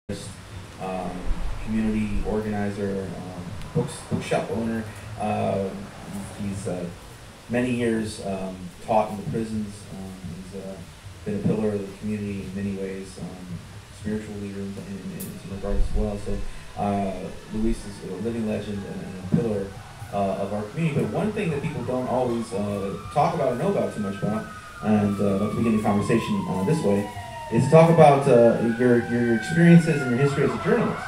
um, community organizer, bookshop owner. He's many years taught in the prisons. He's been a pillar of the community in many ways, spiritual leader in some regards as well. So Luis is a living legend and a pillar of our community. But one thing that people don't always talk about or know about too much about, and I'd like to begin the conversation this way, is to talk about your experiences and your history as a journalist.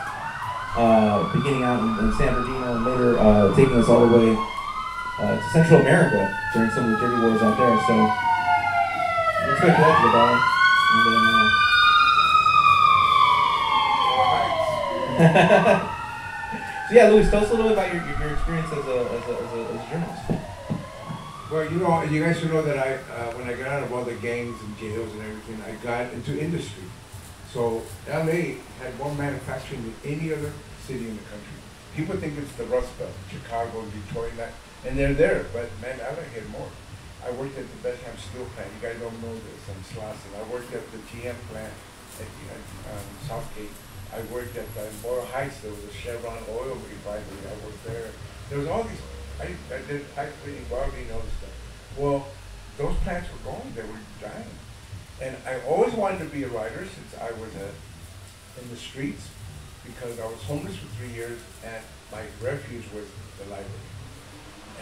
Beginning out in San Bernardino and later taking us all the way to Central America during some of the dirty wars out there. So let's go to that, Levi. So yeah, Luis, tell us a little bit about your experience as a journalist. Well, you know, you guys should know that when I got out of all the gangs and jails and everything, I got into industry. So LA had more manufacturing than any other city in the country. People think it's the Rust Belt, Chicago, Detroit, and they're there, but man, LA had more. I worked at the Bethlehem Steel plant. You guys don't know this, I'm Slauson. I worked at the GM plant at Southgate. I worked at Boyle Heights. There was a Chevron oil refinery. I worked there. There was all these. I did pipe cleaning, welding, all this stuff. Well, those plants were gone. They were dying. And I always wanted to be a writer since I was in the streets, because I was homeless for 3 years and my refuge was the library.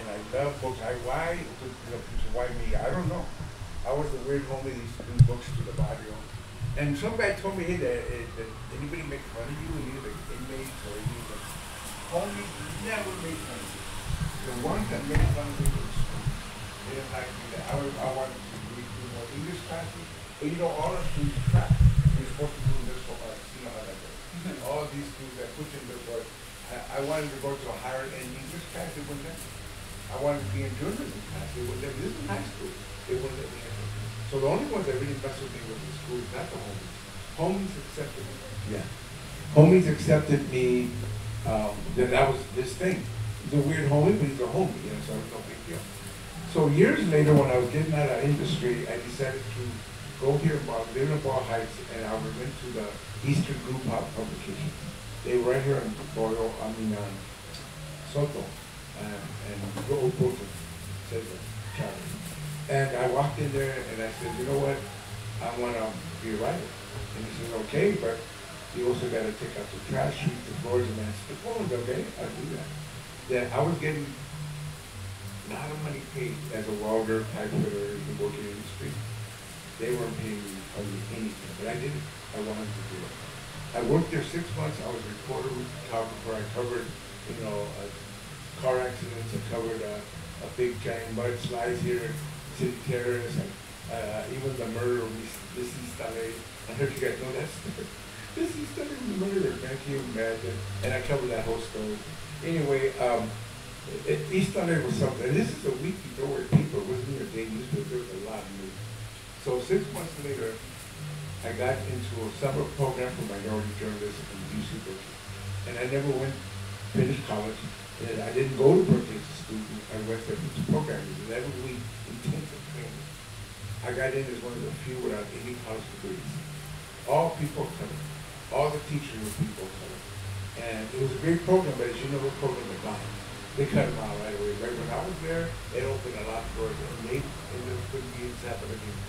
And I love books. Why me? I don't know. I was the weird homie that used to bring books to the barrio. And some guy told me, hey, that anybody make fun of you, and either inmates or anything. Homie never made fun of you. The ones that made fun of me was they didn't like me. I wanted to do more English classes, but you know, all our students crap. We're supposed to do this for us, you know how that goes. All these students that put in the work. I wanted to go to a higher end English class, it wouldn't let me. I wanted to be in journalism class, it wouldn't let me. This is high school, it wouldn't let me. So the only ones that really messed with me was the school, not the homies. Homies accepted me. Yeah. Homies accepted me. That was this thing. He's a weird homie, but he's a homie, you know, so it was no big deal. So years later, when I was getting out of industry, I decided to go here, live in Boyle Heights, and I went into the Eastern Group publication. They were right here in Soto, and Old Bolton, said the Charlie. And I walked in there and I said, you know what, I want to be a writer. And he said, okay, but you also got to take out the trash, sweep the floors, and I said, oh, okay, I'll do that. Then I was getting a lot of money paid as a welder, pipe fitter, and working in the street. They weren't paying me hardly anything, but I did it. I wanted to do it. I worked there 6 months. I was a reporter, photographer. I covered, car accidents. I covered a big giant mudslides here, City Terrace, and even the murder of this East LA. I heard you guys know that story. This East LA was murdered, man. Can you imagine? And I covered that whole story. Anyway, East LA was something. This is a weekly throwaway paper. It wasn't even a day newspaper. There was a lot of news. So 6 months later, I got into a summer program for minority journalists in UC Berkeley. And I never finished college. And I didn't go to Berkeley as a student. I went there to program. It was 11-week intensive training. I got in as one of the few without any college degrees. All people of color. All the teachers were people of color. And it was a great program, but as you know, the program had gone. They cut them out right away. Right when I was there, it opened a lot of doors, and they ended up putting me in San Bernardino.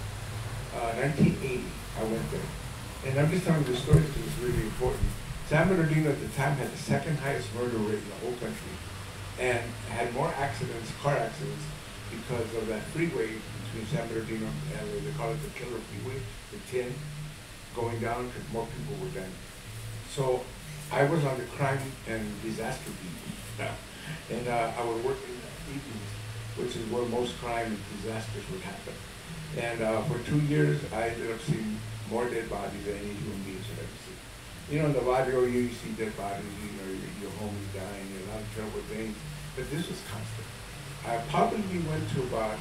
1980, I went there. And I'm just telling you the story because it's really important. San Bernardino at the time had the second highest murder rate in the whole country, and had more accidents, car accidents, because of that freeway between San Bernardino and LA. They call it the killer freeway, the 10, going down because more people were dying. So I was on the crime and disaster beat. And I would work in the evenings, which is where most crime and disasters would happen. And for 2 years, I ended up seeing more dead bodies than any human beings had ever seen. You know, in the barrio, you see dead bodies, you know, your homies dying, a lot of terrible things, but this was constant. I probably went to about,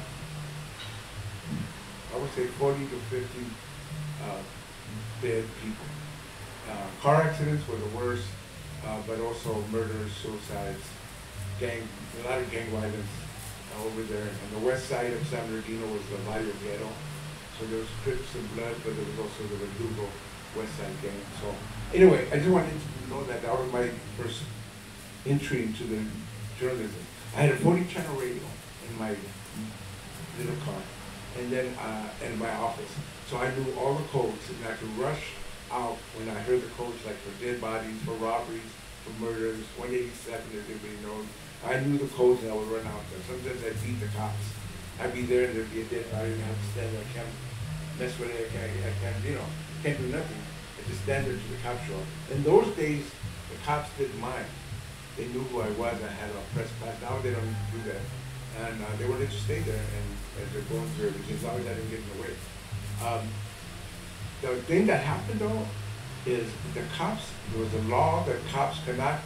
I would say 40 to 50 dead people. Car accidents were the worst, but also murders, suicides, a lot of gang violence over there. And the west side of San Bernardino was the barrio ghetto. So there was Crips and blood, but there was also the Verdugo West Side Gang. So anyway, I just wanted to know that that was my first entry into the journalism. I had a 40-channel radio in my little car, and then in my office. So I knew all the codes, and I could rush out when I heard the codes, like for dead bodies, for robberies, for murders, 187, as everybody knows. I knew the codes, and I would run out there. Sometimes I'd beat the cops. I'd be there, and there'd be a dead body, and I have to stand there. I can't mess with it. I can't, you know, can't do nothing. I just stand there till the cops show up. In those days, the cops didn't mind. They knew who I was. I had a press pass. Now they don't do that. And they wanted to stay there, and as they're going through everything, as long as I didn't get in the way. The thing that happened though is the cops, there was a law that cops cannot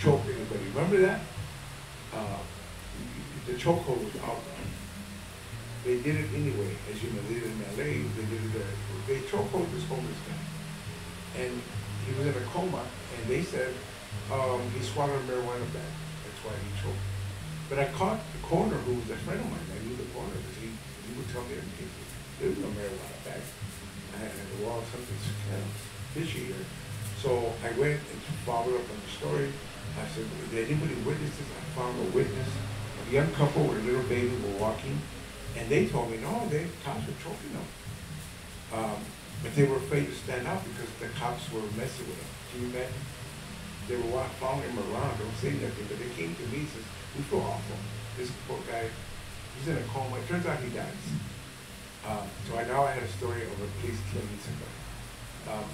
choke anybody. Remember that? The chokehold was out. They did it anyway, as you know, they did it in LA, they did it there. They chokehold this homeless guy. And he was in a coma, and they said he swallowed a marijuana bag. That's why he choked. But I caught the coroner, who was a friend of mine. I knew the coroner because he would tell me everything. There was no marijuana bag. And well, something's kind of fishy here. So I went and followed up on the story. I said, did anybody witness this? I found a witness. A young couple with a little baby were walking, and they told me, no, the cops were choking them. But they were afraid to stand up because the cops were messing with them. Can you imagine? They were following him around, don't say nothing, but they came to me and says, we feel awful. This poor guy, he's in a coma. It turns out he dies. So now I had a story of a police killing somebody.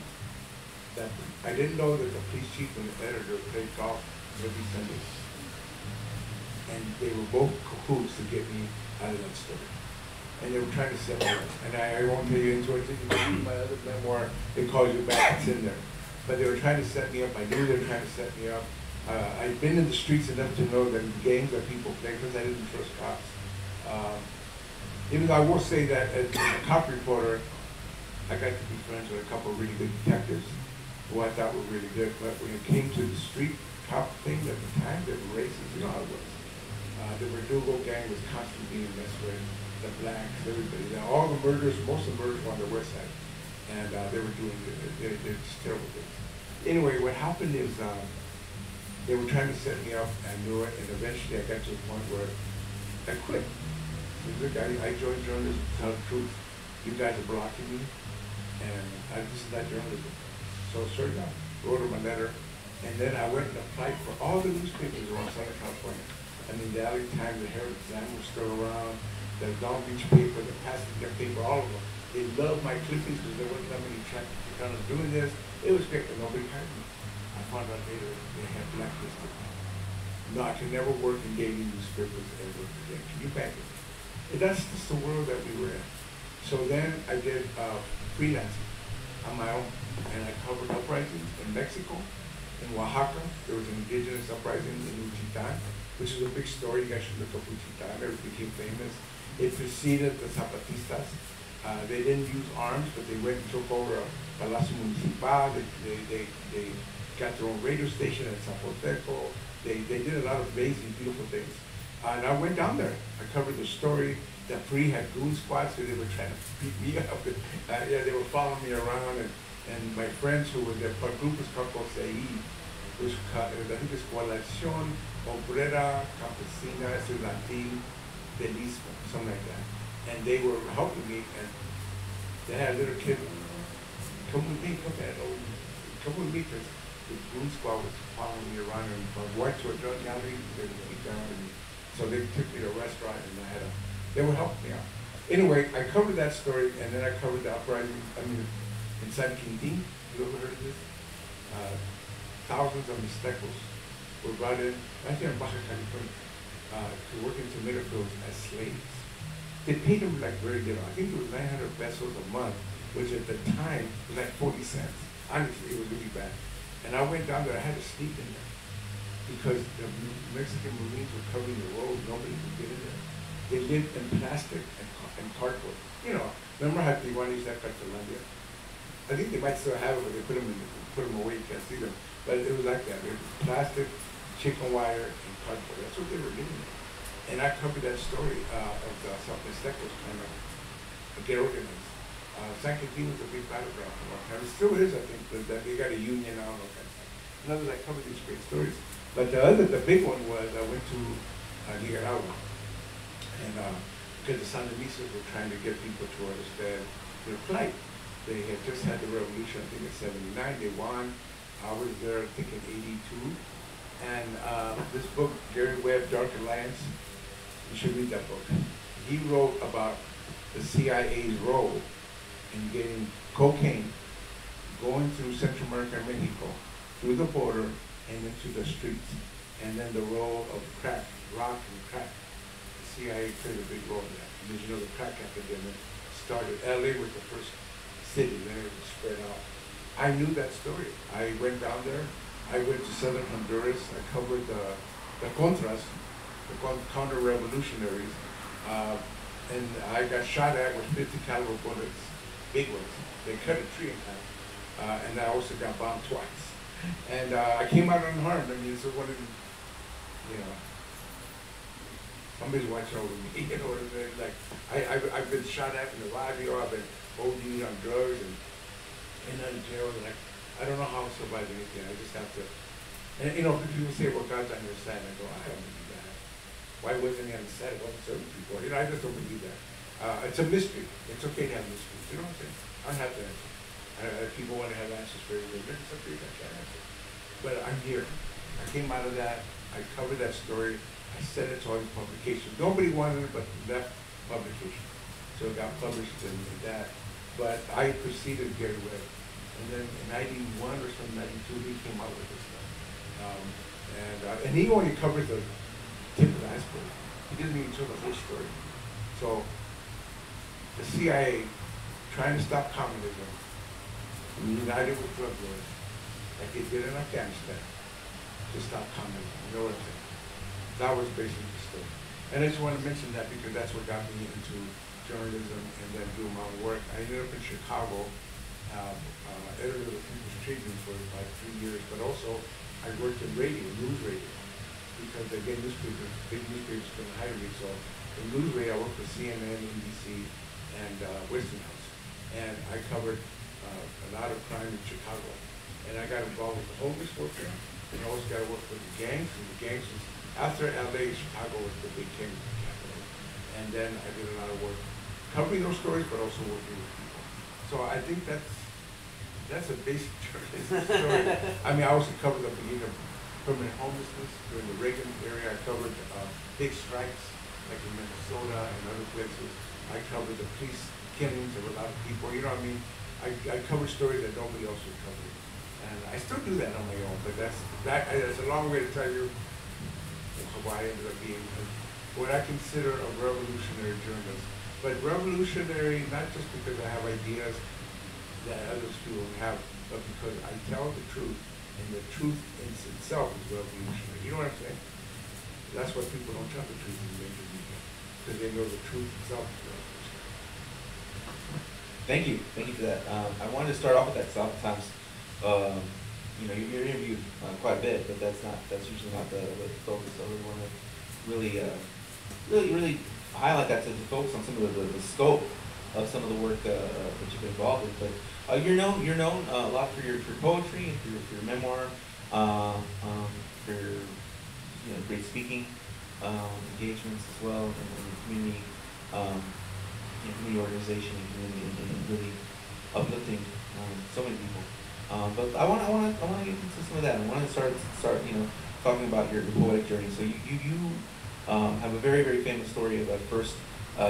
That I didn't know that the police chief and the editor played golf every Sunday. And they were both cahoots to get me out of that story. And they were trying to set me up. And I won't tell you into it. You can read my other memoir, It Calls You Back, it's in there. But they were trying to set me up. I knew they were trying to set me up. I'd been in the streets enough to know that games that people play because I didn't trust cops. Even though I will say that as a cop reporter, I got to be friends with a couple of really good detectives who I thought were really good. But when it came to the street cop thing at the time, they were racist. You know how it was. The Verdugo gang was constantly being messed with. The blacks, everybody. Now, all the murders, most of the murders were on the west side. And they were doing, they're just terrible things. Anyway, what happened is they were trying to set me up. I knew it. And eventually I got to the point where I quit. Look, I joined journalism to tell the truth. You guys are blocking me, and this is not journalism. So sure enough, wrote him a letter, and then I went and applied for all the newspapers around Southern California. I mean, the LA Times, the Herald Examiner was still around, the Long Beach paper, the Pasadena paper, all of them. They loved my clippings because there wasn't that many Chicanas doing this. It was great, but nobody hired me. I found out later they had blacklisted me. No, I can never work in daily newspapers ever again. Can you back it? And that's just the world that we were in. So then I did freelancing on my own, and I covered uprisings in Mexico, in Oaxaca. There was an indigenous uprising in Uchitan, which is a big story. You guys should look up Uchitan. It became famous. It preceded the Zapatistas. They didn't use arms, but they went and took over a Palacio Municipal. They got their own radio station in Zapoteco. They did a lot of amazing, beautiful things. And I went down there. I covered the story that PRI had goon squads, so they were trying to beat me up. Yeah, they were following me around, and my friends who were there, our group was called COSEI, which I think it's Coalición Obrera Campesina Estudiantil del Istmo, something like that. And they were helping me, and they had a little kid, come with me, come with me, because the goon squad was following me around, and if I went to a drug gallery, they would beat down me. So they took me to a restaurant, and they were helping me out. Anyway, I covered that story, and then I covered the uprising, in San Quintin. You ever heard of this? Thousands of Mixtecos were brought in, right here in Baja California, to work in tomato fields as slaves. They paid them like very little. I think it was 900 pesos a month, which at the time was like 40 cents. Honestly, it was really bad. And I went down there, I had to sleep in there, because the Mexican Marines were covering the road, nobody could get in there. They lived in plastic and cardboard. You know, remember how Tijuana used that Cartolandia? I think they might still have it, but they put them away, you can't see them. But it was like that. It was plastic, chicken wire, and cardboard. That's what they were living in. And I covered that story of the South Mixtecos trying to get organized. San Quintin was a big battleground for a long time. It still is, I think, but they got a union now and all kinds of stuff. In other words, I covered these great stories. But the big one was I went to Nicaragua, and because the Sandinistas were trying to get people to understand their plight. They had just had the revolution, I think in '79. They won. I was there, I think in '82. And this book, Gary Webb, Dark Alliance, you should read that book. He wrote about the CIA's role in getting cocaine going through Central America and Mexico, through the border and into the streets. And then the role of crack, rock and crack. The CIA played a big role in that. Because you know the crack epidemic started, LA was the first city, then it was spread out. I knew that story. I went down there. I went to southern Honduras. I covered the Contras, the counter-revolutionaries, and I got shot at with 50 caliber bullets, big ones. They cut a tree in half, and I also got bombed twice. And I came out unharmed. I mean, it's one of the, you know, somebody's watching over me. You know what I mean? Like I've been shot at in the lobby, or I've been OD'd on drugs and in jail, and I don't know how to survive anything. I just have to. And you know, people say, "Well, God's on your side." And I go, "I don't believe that. Why wasn't He on the side of other certain people?" You know, I just don't believe that. It's a mystery. It's okay to have mysteries. You know what I'm saying? I don't have to answer. People want to have answers for everything. It's okay. I can't answer. But I'm here. I came out of that. I covered that story. I sent it to all these publications. Nobody wanted it, but that publication. So it got published in that. But I preceded Gary Webb. And then in '91 or some '92, he came out with this stuff. And he only covers the tip of the iceberg. He doesn't even tell the whole story. So the CIA, trying to stop communism, united with drug lords, like they did in Afghanistan, to stop communism. You know what I'm saying? That was basically the story. And I just want to mention that because that's what got me into journalism and then doing my own work. I ended up in Chicago, editor of the People's Tribune for like 3 years, but also I worked in radio, news radio, because again, newspapers, big newspapers couldn't hire me. So in news radio, I worked for CNN, NBC, and Westinghouse, and I covered a lot of crime in Chicago. And I got involved with the homeless worker, and I also got to work with the gangs, and the gangs was, after LA, Chicago was the big king capital. And then I did a lot of work covering those stories, but also working with people. So I think that's a basic journalism story. I mean, I also covered the beginning of permanent homelessness during the Reagan area. I covered big strikes, like in Minnesota and other places. I covered the police killings of a lot of people. You know what I mean? I covered stories that nobody else would cover. And I still do that on my own, but that's a long way to tell you how I ended up being what I consider a revolutionary journalist. But revolutionary, not just because I have ideas that others people have, but because I tell the truth, and the truth in itself is revolutionary. You know what I'm saying? That's why people don't tell the truth in the interview, because they know the truth itself is revolutionary. Thank you for that. I wanted to start off with that. So oftentimes, you know, you're interviewed quite a bit, but that's usually not the focus. So we want to really highlight that to focus on some of the scope of some of the work that you've been involved with. But you're known a lot for your poetry and for your memoir, for your great speaking engagements as well, and community community organization and really uplifting so many people. But I want to get into some of that. I want to start talking about your poetic journey. So you have a very, very famous story about first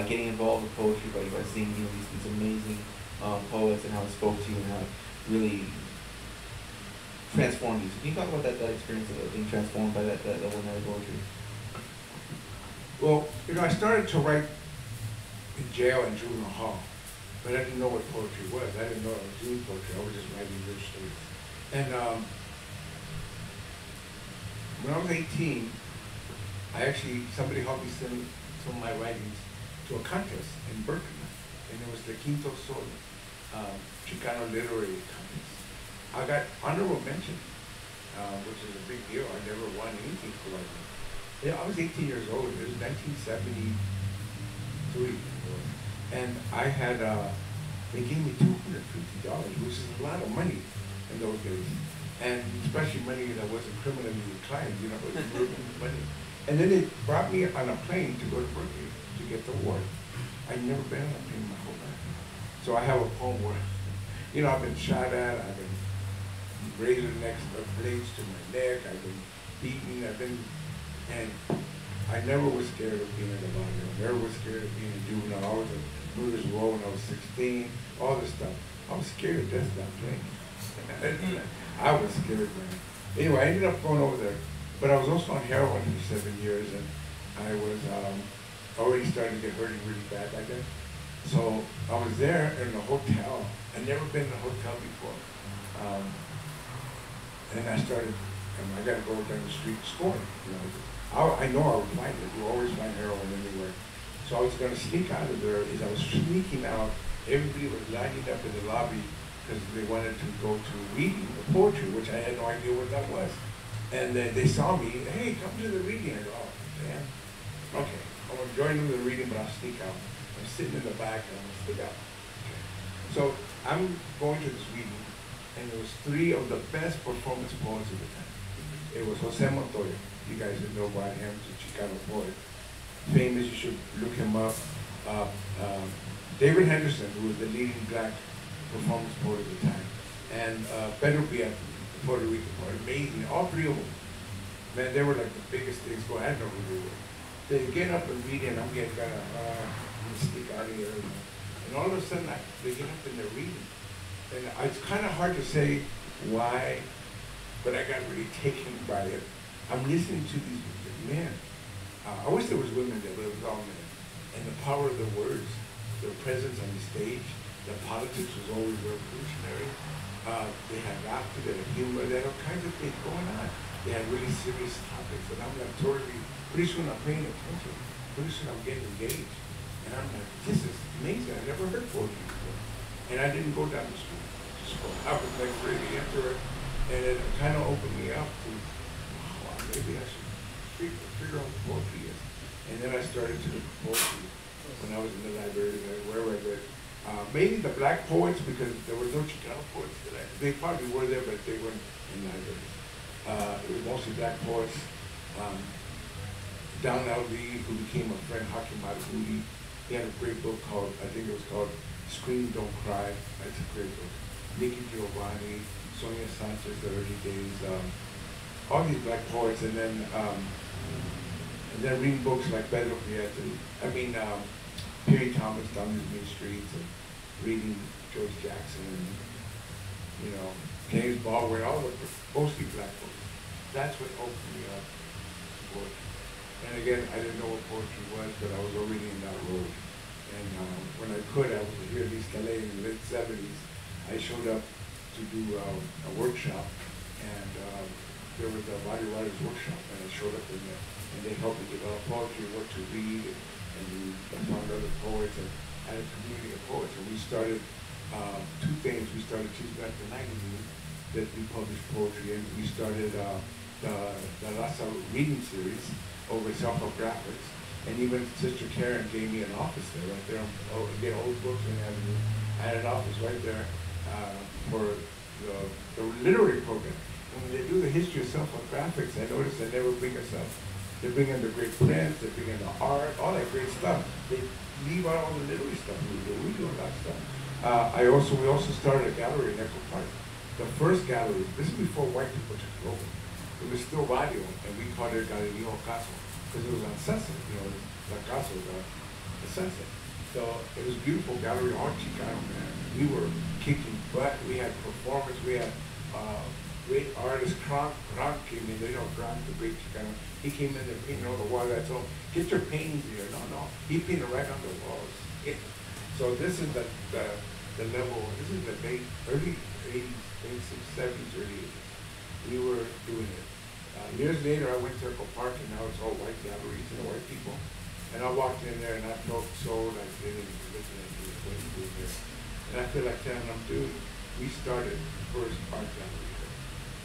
getting involved with poetry by seeing these amazing poets and how it spoke to you and how it really transformed you. So can you talk about that experience of being transformed by that one night of poetry? Well, I started to write in jail and juvenile hall, but I didn't know what poetry was. I didn't know I was doing poetry. I was just writing good stories. And when I was 18, somebody helped me send some of my writings to a contest in Berkeley, and it was the Quinto Sol Chicana literary contest. I got honorable mention, which is a big deal. I never won anything for writing. Yeah, I was 18 years old. It was 1973, and I had They gave me $250, which is a lot of money in those days. And especially money that wasn't criminally inclined, you know, but money. And then they brought me on a plane to go to Berkeley to get the award. I'd never been on a plane my whole life. So I have a poem where, you know, I've been shot at, I've been razor blades to my neck, I've been beaten, and I never was scared of being in the body. I never was scared of being a juvenile. I was a murder's row when I was 16, all this stuff. I was scared of death that plane. I was scared, man. Anyway, I ended up going over there, but I was also on heroin for 7 years, and I was already starting to get hurting really bad back then. So I was there in a hotel. I'd never been in a hotel before. And I started, I got to go down the street scoring. You know, I know I would find it. You always find heroin anywhere. So I was going to sneak out of there. As I was sneaking out, everybody was lining up in the lobby because they wanted to go to reading the poetry, which I had no idea what that was. And then they saw me, hey, come to the reading. I go, oh, damn. Okay, I'm going to join them in the reading, but I'll sneak out. I'm sitting in the back and I'm going to sneak out. Okay. So I'm going to this reading, and there was 3 of the best performance poets of the time. It was Jose Montoya. You guys know about him, the Chicana poet. Famous, you should look him up. David Henderson, who was the leading black performance poet at the time, and Pedro Piazza, the Puerto Rican poet, amazing, all 3 of them. Man, they were like the biggest things going. I don't know who they were. They get up and read, and I'm getting kind of, sneak out of here. And all of a sudden, they get up and they're reading. And it's kind of hard to say why, but I got really taken by it. I'm listening to these men. I wish there was women there, but it was all men. And the power of the words, their presence on the stage, the politics was always revolutionary. They had laughter, they had humor, they had all kinds of things going on. They had really serious topics, and I'm like totally, pretty soon I'm paying attention. Pretty soon I'm getting engaged. And I'm like, this is amazing, I never heard poetry before. And I didn't go down the street. I was like really into it, and it kind of opened me up to, wow, maybe I should figure out what poetry is. And then I started to look at poetry when I was in the library, wherever I read. Mainly the black poets, because there were no Chicano poets that they probably were there, but they weren't in libraries. It was mostly black poets. Down L.D., who became a friend, Hakim Madhuri, he had a great book called, I think it was called Scream, Don't Cry. That's a great book. Nikki Giovanni, Sonia Sanchez, the early days, all these black poets, and then reading books like Pedro Piazza, Perry Thomas down these main streets, and reading George Jackson, and, you know, James Baldwin, all the mostly black books. That's what opened me up to poetry. And again, I didn't know what poetry was, but I was already in that road. And when I could, I was here in East LA in the mid-70s. I showed up to do a workshop, and there was a body writers workshop, and I showed up in there, and they helped me develop poetry, what to read, and we found other poets, and I had a community of poets, and we started 2 things. We started Chismete magazine that we published poetry in. We started the Laza reading series over Self-Help Graphics, and even Sister Karen gave me an office there, right there on Old Brooklyn Avenue. I had an office right there for the literary program. And when they do the history of self-help graphics, I noticed they never bring us up. They bring in the great prints, they bring in the art, all that great stuff. They leave out all the literary stuff we do. We do a lot of stuff. We also started a gallery in Echo Park. The first gallery, this is before white people took it over. It was still radio, and we called it Galería Ocaso, because it was on Sunset, you know, La Casa was the Sunset. So it was beautiful gallery, all Chicano, man. We were kicking butt, we had performance, we had great artists. Kronk came in, you know, Kronk, the great Chicano. He came in there painting all the walls. I told him, get your paintings here. No, he painted right on the walls. Yeah. So this is the level, this is the early 80s, 70s, early 80s. We were doing it. Years later, I went to Echo Park, and now it's all white galleries and white people. And I walked in there, and I felt so like they didn't even listen at me, what are you doing here? And I feel like telling them, dude, we started the first art gallery here.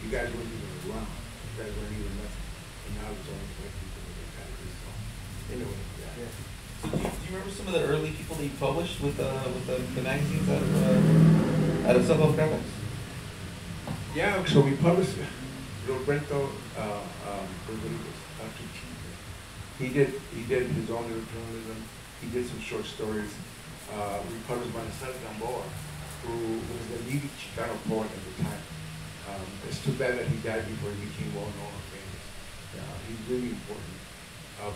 You guys weren't even around. You guys weren't even nothing. And now there's only white people in the gallery. So anyway, yeah. So do you remember some of the early people that you published with the magazines out of Self-Help Graphics? Yeah, so we published Roberto he did his own little journalism. He did some short stories. We published Marcelo Gamboa, who was the leading Chicano poet at the time. It's too bad that he died before he became well known or famous. He's really important.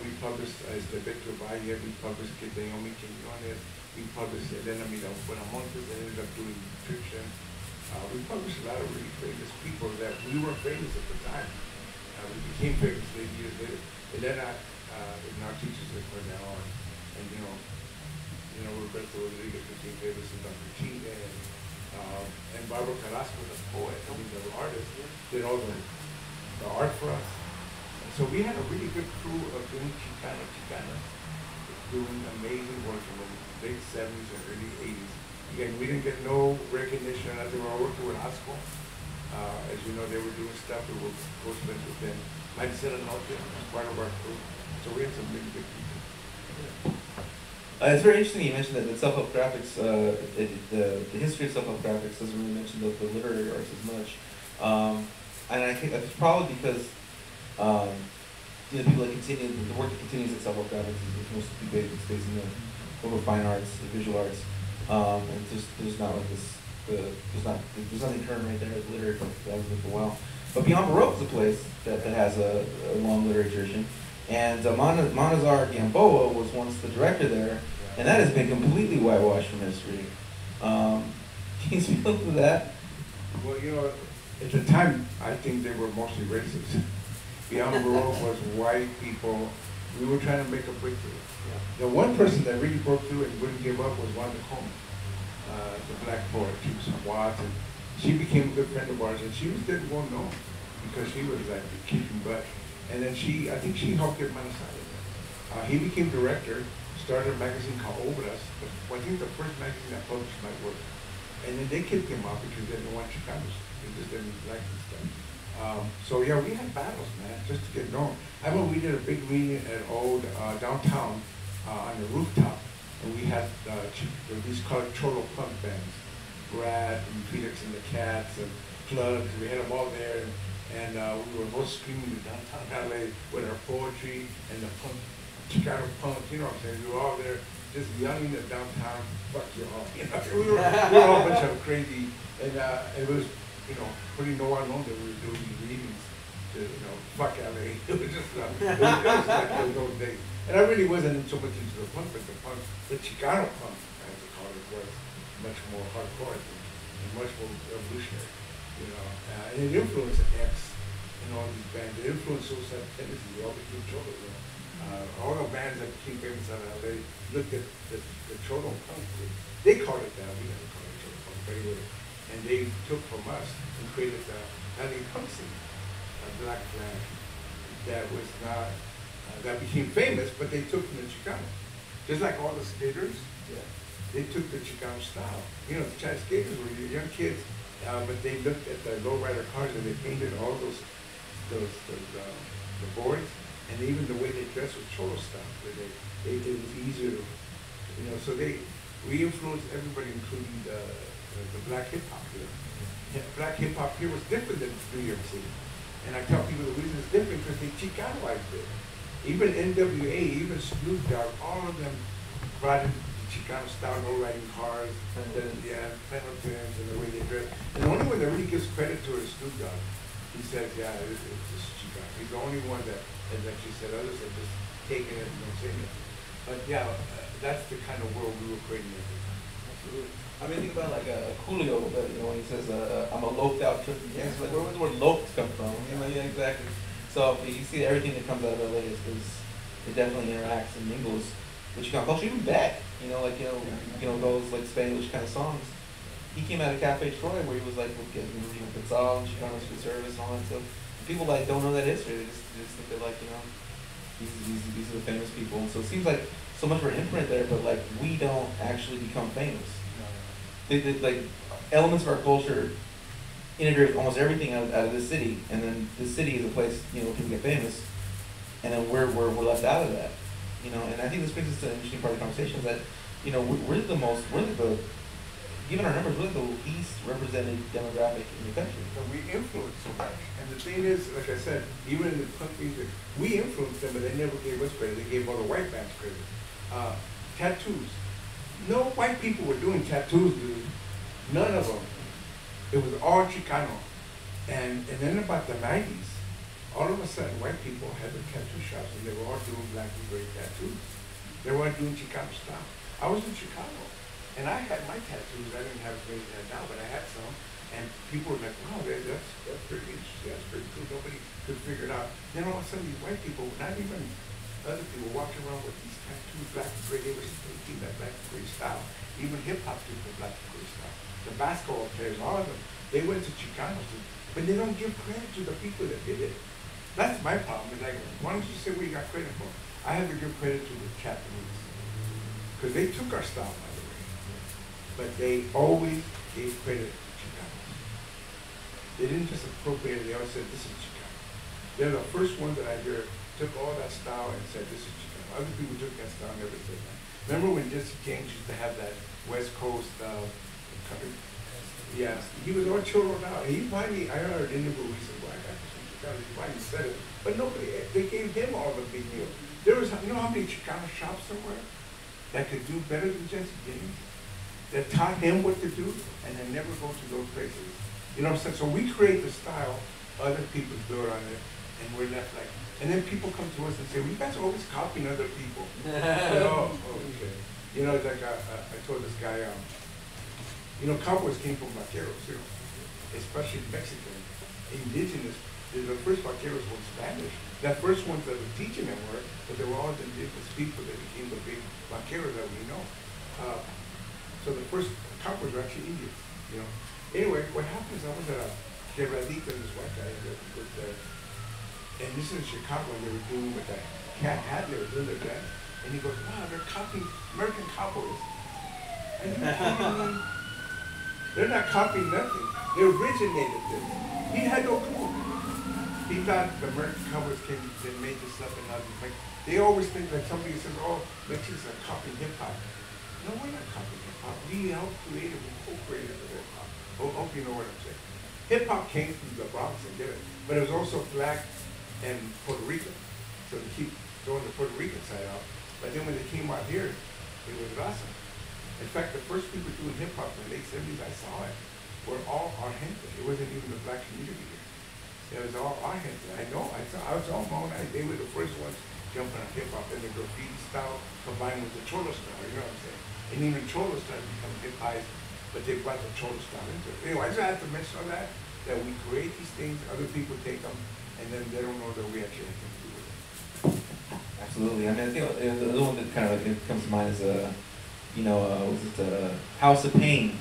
We published the Victor Valle, we published Que Te Amo Quiñones, we published Elena Miramontes, that ended up doing fiction. We published a lot of really famous people that we were famous at the time. We became famous years later. Elena now teaches at Cornell, and Roberto Rodriguez became famous in Dr. Chile, and Barbara Carrasco, the poet, the artist, did all the art for us. And so we had a really good crew of doing Chicanas, doing amazing work in the late 70s and early 80s. Again, we didn't get no recognition as they were working with Asco. As you know, they were doing stuff that was close friends with them. Like Sedillo was part of our crew. So we had some really good people. It's very interesting you mentioned that Self-Help Graphics, the history of Self-Help Graphics doesn't really mention the literary arts as much. And I think that's probably because people that continue, the work that continues at Self-Help Graphics is mostly based in the over fine arts, the visual arts. And there's not like this, there's nothing current right there with literary that has been for a while. But Beyond Baroque is a place that has a long literary tradition. And Monazar Gamboa was once the director there, and that has been completely whitewashed from history. Can you speak to that? Well, at the time, I think they were mostly racist. Beyond Baroque was white people. We were trying to make a breakthrough. Yeah. The one person that really broke through and wouldn't give up was Wanda Coleman, the black poet. She was from Watts, and she became a good friend of ours, and she was very well known because she was like kicking butt. And then I think she helped get Manasada. He became director, started a magazine called Obras, I think the first magazine that published my work. And then they kicked him out because they didn't want Chicanos. They just didn't like this stuff. So yeah, we had battles, man, just to get known. I remember we did a big meeting at old downtown on the rooftop, and we had these called Cholo punk bands, Brad and Felix and the Cats and Plugs. We had them all there. And we were both screaming in downtown LA with our poetry and the punk, Chicano punk, you know what I'm saying? We were all there just yelling at downtown, fuck you all. We were all a bunch of crazy, and it was, pretty no one known that we were doing these meetings to, fuck LA. It was just, it was like those days. And I really wasn't so much into the punk, but the Chicano punk, as they call it, was much more hardcore and much more revolutionary. And it influenced X and all these bands. It influenced Suicide Tendencies, all the new Cholo. All the bands that became famous out of LA looked at the Cholo punk. They called it that. We never called it Cholo punk, but anyway. And they took from us and created the LA punk scene, a black flag that was not, that became famous, but they took from the Chicano. Just like all the skaters, they took the Chicano style. The China skaters were young kids. But they looked at the lowrider cars and they painted all the boards, and even the way they dressed was Cholo style. It was easier to, so we influenced everybody, including the black hip hop here. Black hip hop here was different than New York City. And I tell people the reason it's different because they Chicanoized it. Even NWA, even Snoop Dogg, all of them brought in Chicano style, no riding cars, Pendletons, and the way they dress. And the only one that really gives credit to it is Snoop Dogg. He says, it's Chicano. He's the only one that has actually said. Others have just taken it and don't say it. But that's the kind of world we were creating at the time. Absolutely. I mean, think about like Coolio, when he says, I'm a loafed out trip. Like, where does the word loafed come from? Exactly. So you see everything that comes out of LA it definitely interacts and mingles with Chicano culture, even back. Those like Spanish kind of songs. He came out of Cafe Troy where he was like getting Pizzal and Chicano food service and all that stuff. People don't know that history. They just think they're like, these are the famous people. And so it seems like so much of our imprint there, but like we don't actually become famous. Like elements of our culture integrate almost everything out of this city, and then this city is a place people get famous, and then we're left out of that. You know, and I think this brings us to an interesting part of the conversation is that, you know, we're the most, we're the, given our numbers, we're the least represented demographic in the country. But we influence so much. And the thing is, like I said, even in the punk music, we influenced them, but they never gave us credit. They gave all the white bands credit. Tattoos. No white people were doing tattoos, dude. None of them. It was all Chicano. And then about the 90s, all of a sudden, white people had their tattoo shops, and they were all doing black and gray tattoos. They were all doing Chicano style. I was in Chicago, and I had my tattoos. I didn't have as many as now, but I had some. And people were like, wow, that's pretty interesting. That's pretty cool. Nobody could figure it out. Then all of a sudden, these white people, not even other people, walking around with these tattoos, black and gray. They were thinking that black and gray style. Even hip-hop did the black and gray style. The basketball players, all of them, they went to Chicanos, but they don't give credit to the people that did it. That's my problem. It's like, why don't you say where you got credit for? I have to give credit to the Japanese. Because they took our style, by the way. But they always gave credit to Chicanos. They didn't just appropriate it, they always said, this is Chicano. They're the first ones that I hear took all that style and said, this is Chicano. Other people took that style and never said that. Remember when Jesse James used to have that West Coast, yeah, he was all chilled out. He finally, I heard an interview, he said, well, I got this from Chicano. He finally said it. But nobody, they gave him all the big deal. There was, you know how many Chicano shops somewhere that could do better than Jesse James? That taught him what to do and then never go to those places. You know what I'm saying? So we create the style, other people do it on it, and we're left like, and then people come to us and say, well, you guys are always copying other people. Oh, okay. You know, it's like I told this guy, you know, cowboys came from vaqueros, you know, especially Mexican, indigenous. The first vaqueros were Spanish. The first ones that were teaching them were, but they were all indigenous people that became the big vaqueros that we know. So the first cowboys were actually Indians, you know. Anyway, what happened is I was at a quebradita, this white guy, and this is in Chicago, and they were doing with that cat hat, they were doing their dance. And he goes, wow, they're copying American cowboys. And they're not copying nothing. They originated this. He had no clue. He thought the American cowboys came and made this up and not like they always think that somebody says, oh, Mexicans are copying hip hop. No, we're not copying hip hop. We helped create it, we co-created hip hop. Hope you know what I'm saying. Hip hop came from the Bronx and did it. But it was also black and Puerto Rican. So they keep throwing the Puerto Rican side out. But then when they came out here, it was awesome. In fact, the first people doing hip hop in the late 70s, I saw it, were all our gente. It wasn't even the black community here. It was all our gente. I know, I was all known. They were the first ones jumping on hip hop and the graffiti style combined with the cholo style, you know what I'm saying? And even cholo style become hip highs, but they brought the cholo style into it. Anyway, I just have to mention all that we create these things, other people take them, and then they don't know that we actually have to do with it. Absolutely. I mean, I think the other one that kind of like comes to mind is you know, was it House of Pain,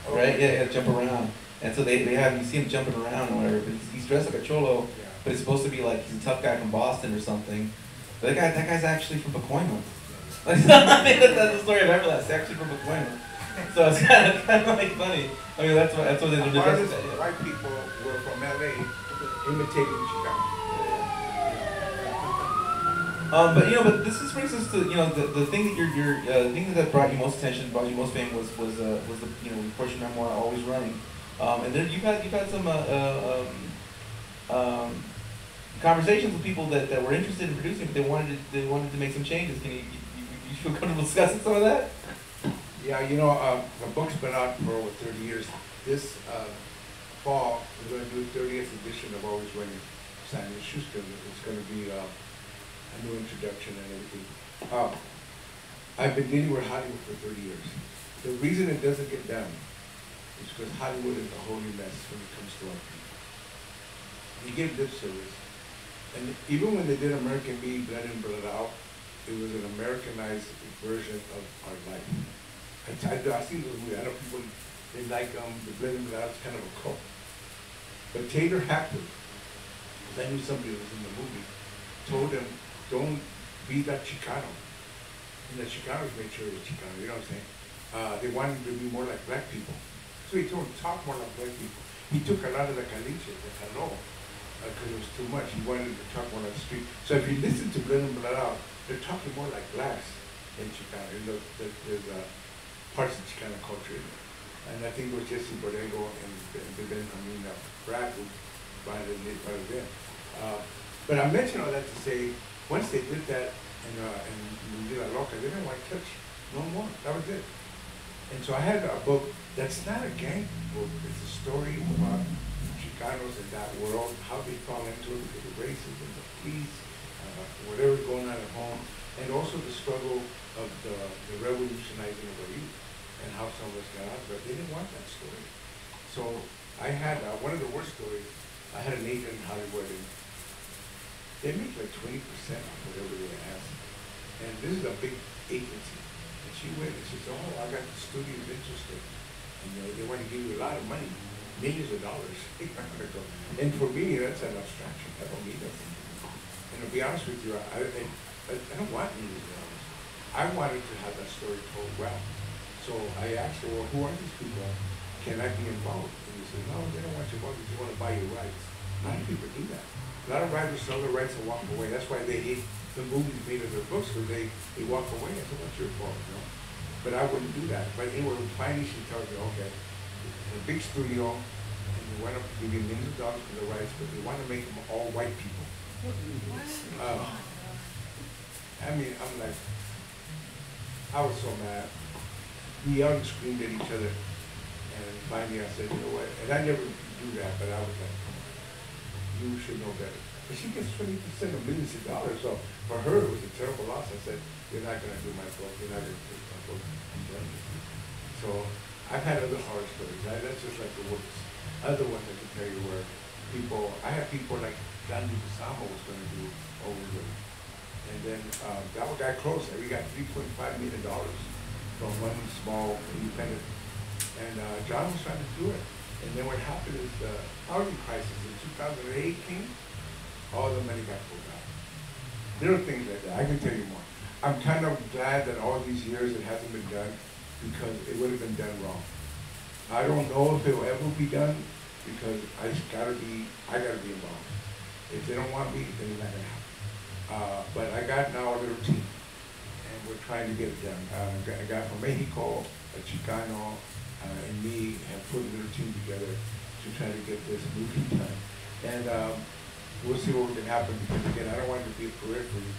right? Yeah, jump around. And so they have, you see him jumping around or whatever, but he's dressed like a cholo, but it's supposed to be like he's a tough guy from Boston or something. But that guy's actually from Pacoima. Like, I mean, that's the story of Everlast. He's actually from Pacoima. So it's kind of like funny. I mean, that's what they do. White people were from LA imitating Chicago. But you know, but this brings us to the thing that the thing that brought you most attention, brought you most fame was the of course your memoir Always Running, and then you've had some conversations with people that were interested in producing, but they wanted to make some changes. Can you feel comfortable discussing some of that? Yeah, the book's been out for over 30 years. This fall we're going to do the 30th edition of Always Running. Samuel Schuster. It's going to be a new introduction and everything. I've been dealing with Hollywood for 30 years. The reason it doesn't get done is because Hollywood is a holy mess when it comes to our people. They give lip service. And even when they did American Me, Blood In, Blood Out, it was an Americanized version of our life. I've seen those movies. I know people, they like the Blood In, Blood Out, it's kind of a cult. But Taylor Hackwood, because I knew somebody that was in the movie, told him, don't be that Chicano. And the Chicanos made sure it was Chicano, you know what I'm saying? They wanted to be more like black people. So he told him, talk more like black people. He took a lot of the caliche, the hello, because it was too much. He wanted to talk more like the street. So if you listen to Blood In, Blood Out, they're talking more like blacks in Chicana. You know, there's parts of Chicana culture in there. And I think it was Jesse Borrego and Benjamin Brad who brought it in. But I mention all that to say, once they did that in Villa Loca, they didn't want to touch no more. That was it. And so I had a book that's not a gang book. It's a story about Chicanos in that world, how they fall into it because of racism, the police, whatever's going on at home, and also the struggle of the revolutionizing of our youth and how some of us got out of it. They didn't want that story. So I had one of the worst stories. I had an agent in Hollywood, and they make like 20% of whatever they ask. And this is a big agency. And she went and she said, oh, I got the studios interested. And they want to give you a lot of money, millions of dollars. And for me, that's an abstraction. I don't need that. And to be honest with you, I don't want millions of dollars. I wanted to have that story told well. So I asked her, well, who are these people? Can I be involved? And they said, no, they don't want you involved. They want to buy your rights. A lot of people do that. A lot of writers sell their rights and walk away. That's why they hate the movies made of their books, because they walk away. I said, what's your fault, you know? But I wouldn't do that. But anyway, finally she tells me, okay, it's a big studio, and they want to give you millions of dollars for the rights, but they want to make them all white people. I mean, I'm like, I was so mad. We yelled and screamed at each other, and finally I said, you know what? And I never do that, but I was like, you should know better. But she gets 20% of millions of dollars, so for her it was a terrible loss. I said, you're not going to do my book, you're not going to do my book. So I've had other horror stories, right? That's just like the worst. Other ones I can tell you where people, I had people like Don Kusama was going to do over. And then that one got close. We got $3.5 million from one small independent. And John was trying to do it. And then what happened is the housing crisis in 2008 came, all the money got pulled out. Little things like that. I can tell you more. I'm kind of glad that all these years it hasn't been done, because it would have been done wrong. I don't know if it will ever be done, because I gotta be involved. If they don't want me, then it's not gonna happen. But I got now a little team, and we're trying to get it done. A guy from Mexico, a Chicano, and me have put a little team together to try to get this movie done. And we'll see what can happen, because again, I don't want it to be a periphery.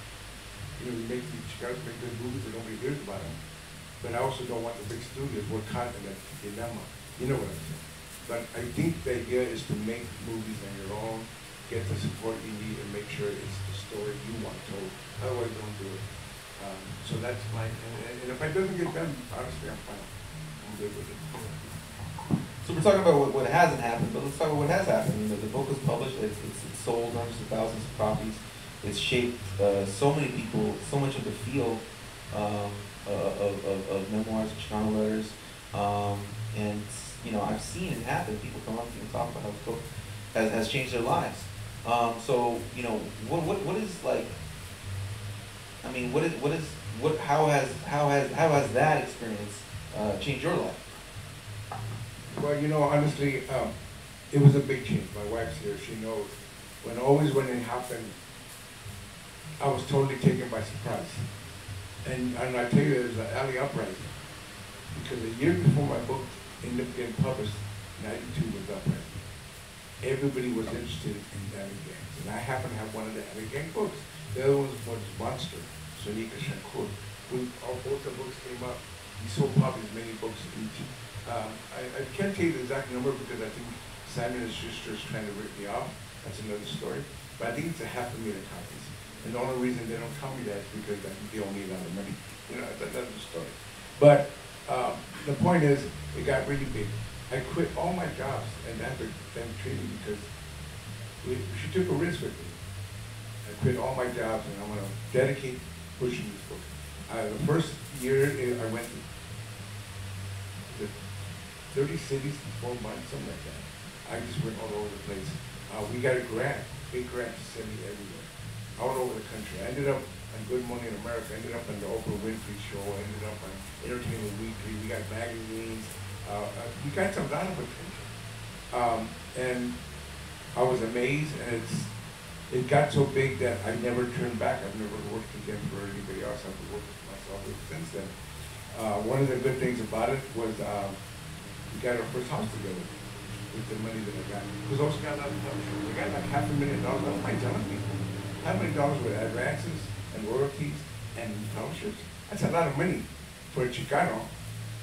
You know, Chicanos make good movies and nobody hears about them. But I also don't want the big studios. We're caught in that dilemma. You know what I'm saying? But I think the idea is to make movies on your own, get the support you need, and make sure it's the story you want told. Otherwise, don't do it. So that's my, and if it doesn't get done, honestly, I'm fine. I'm good with it. So we're talking about what hasn't happened, but let's talk about what has happened. You know, the book was published, it's sold hundreds of thousands of copies. It's shaped so many people, so much of the field of memoirs and Chicano letters. And, you know, I've seen it happen. People come up to me and talk about how the book has changed their lives. So, you know, what is like, I mean, how has that experience changed your life? Well, you know, honestly, it was a big change. My wife's here, she knows. When it happened, I was totally taken by surprise. And I tell you, there's an alley uprising. Because a year before my book ended up getting published, 92 was uprising. Everybody was interested in alley gangs. And I happen to have one of the alley gang books. The other one was Monster, Sonika Shakur. Both the books came up. He sold probably as many books each. I can't tell you the exact number, because I think Simon and his sister is trying to rip me off. That's another story. But I think it's 500,000 copies. And the only reason they don't tell me that is because I think they owe me a lot of money. You know, that's the story. But the point is, it got really big. I quit all my jobs, and I had to thank Trini, because she took a risk with me. I quit all my jobs, and I'm going to dedicate pushing this book. The first year, I went to 30 cities in 4 months, something like that. I just went all over the place. We got a grant, big grant to send me everywhere, all over the country. I ended up on Good Morning America, I ended up on the Oprah Winfrey Show, I ended up on Entertainment Weekly, we got magazines, we got some lot of attention. And I was amazed, and it got so big that I never turned back. I've never worked again for anybody else. I've worked for myself since then. One of the good things about it was we got our first house together with the money that I got. Because also got a lot of publishers. We got like $500,000. That's my telling people. $500,000 with advances and royalties and publishers. That's a lot of money for a Chicano.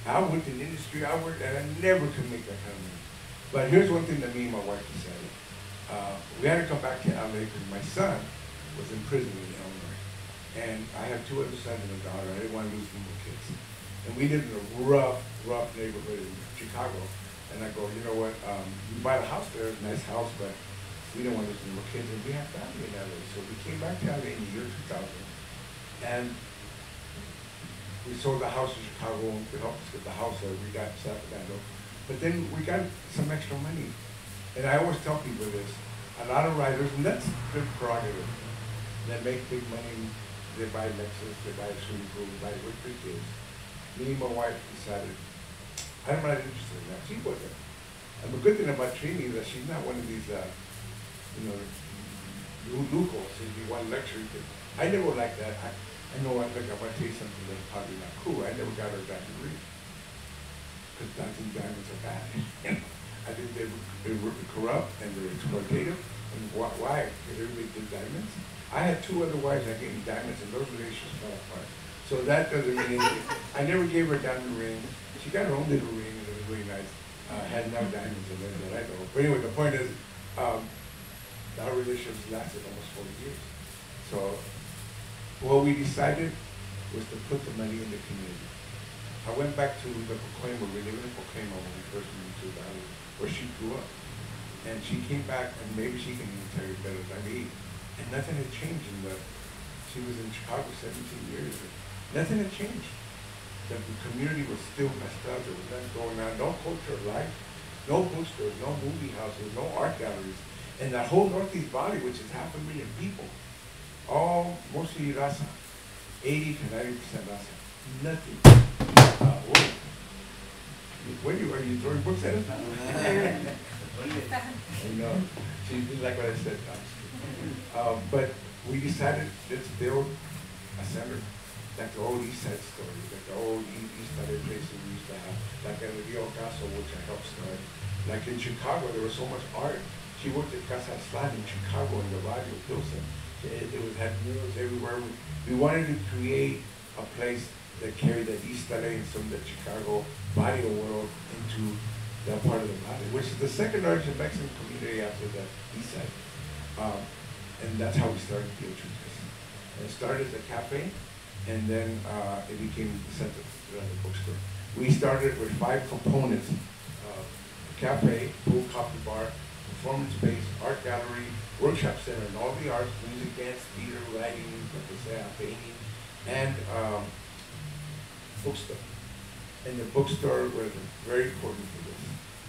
I worked in the industry, I worked, and I never could make that kind of money. But here's one thing that me and my wife decided. We had to come back to LA because my son was in prison in Illinois. And I have 2 other sons and a daughter. I didn't want to lose any more kids. And we lived in a rough neighborhood in Chicago. And I go, you know what, we bought a house there, a nice house, but we didn't want to lose any more kids. And we have family in LA. So we came back to LA in the year 2000. And we sold the house in Chicago and it helped us get the house that we got in Sacramento. But then we got some extra money. And I always tell people this, a lot of writers, and that's their prerogative, that make big money, they buy Lexus, they buy a swimming pool, they buy with 3 kids. Me and my wife decided, I'm not interested in that. She wasn't. And the good thing about Trini is that she's not one of these, loopholes, if you want luxury things. I never liked that. I know, I'm going to tell you something that's probably not cool. I never got her a diamond ring. Because I think diamonds are bad. I think they were corrupt and they're exploitative. And why? Because everybody did diamonds. I had 2 other wives that gave me diamonds and those relationships fell apart. So that doesn't mean anything. I never gave her a diamond ring. She got her own little ring and it was really nice. Had enough diamonds in there that I know. But anyway, the point is, our relationships lasted almost 40 years. So what we decided was to put the money in the community. I went back to the Coquema, we lived in Coquema when we first moved to the valley, where she grew up. And she came back, and maybe she can even tell you better than me, and nothing had changed in she was in Chicago 17 years, and nothing had changed. The community was still messed up, there was nothing going on, no culture of life, no bookstores, no movie houses, no art galleries. And that whole Northeast Valley, which is 500,000 people, all mostly Raza, 80 to 90% Raza, nothing. What are you throwing books at us now? I know. She didn't like what I said. But we decided, let's build a center like the old East Side story, like the old East Side places we used to have, like in the Rio Caso, which I helped start. Like in Chicago, there was so much art. She worked at Casa Slat in Chicago in the Radio Pilsen. It had murals everywhere. We wanted to create a place that carried that East LA and some of the Chicago barrio world into that part of the valley, which is the second largest Mexican community after the East Side. And that's how we started the Trucas. It started as a cafe, and then it became the center of the bookstore. We started with 5 components: a cafe, pool, coffee bar, performance space, art gallery, workshop center, and all the arts, music, dance, theater, writing, like I said, painting, and bookstore. And the bookstore was very important for this.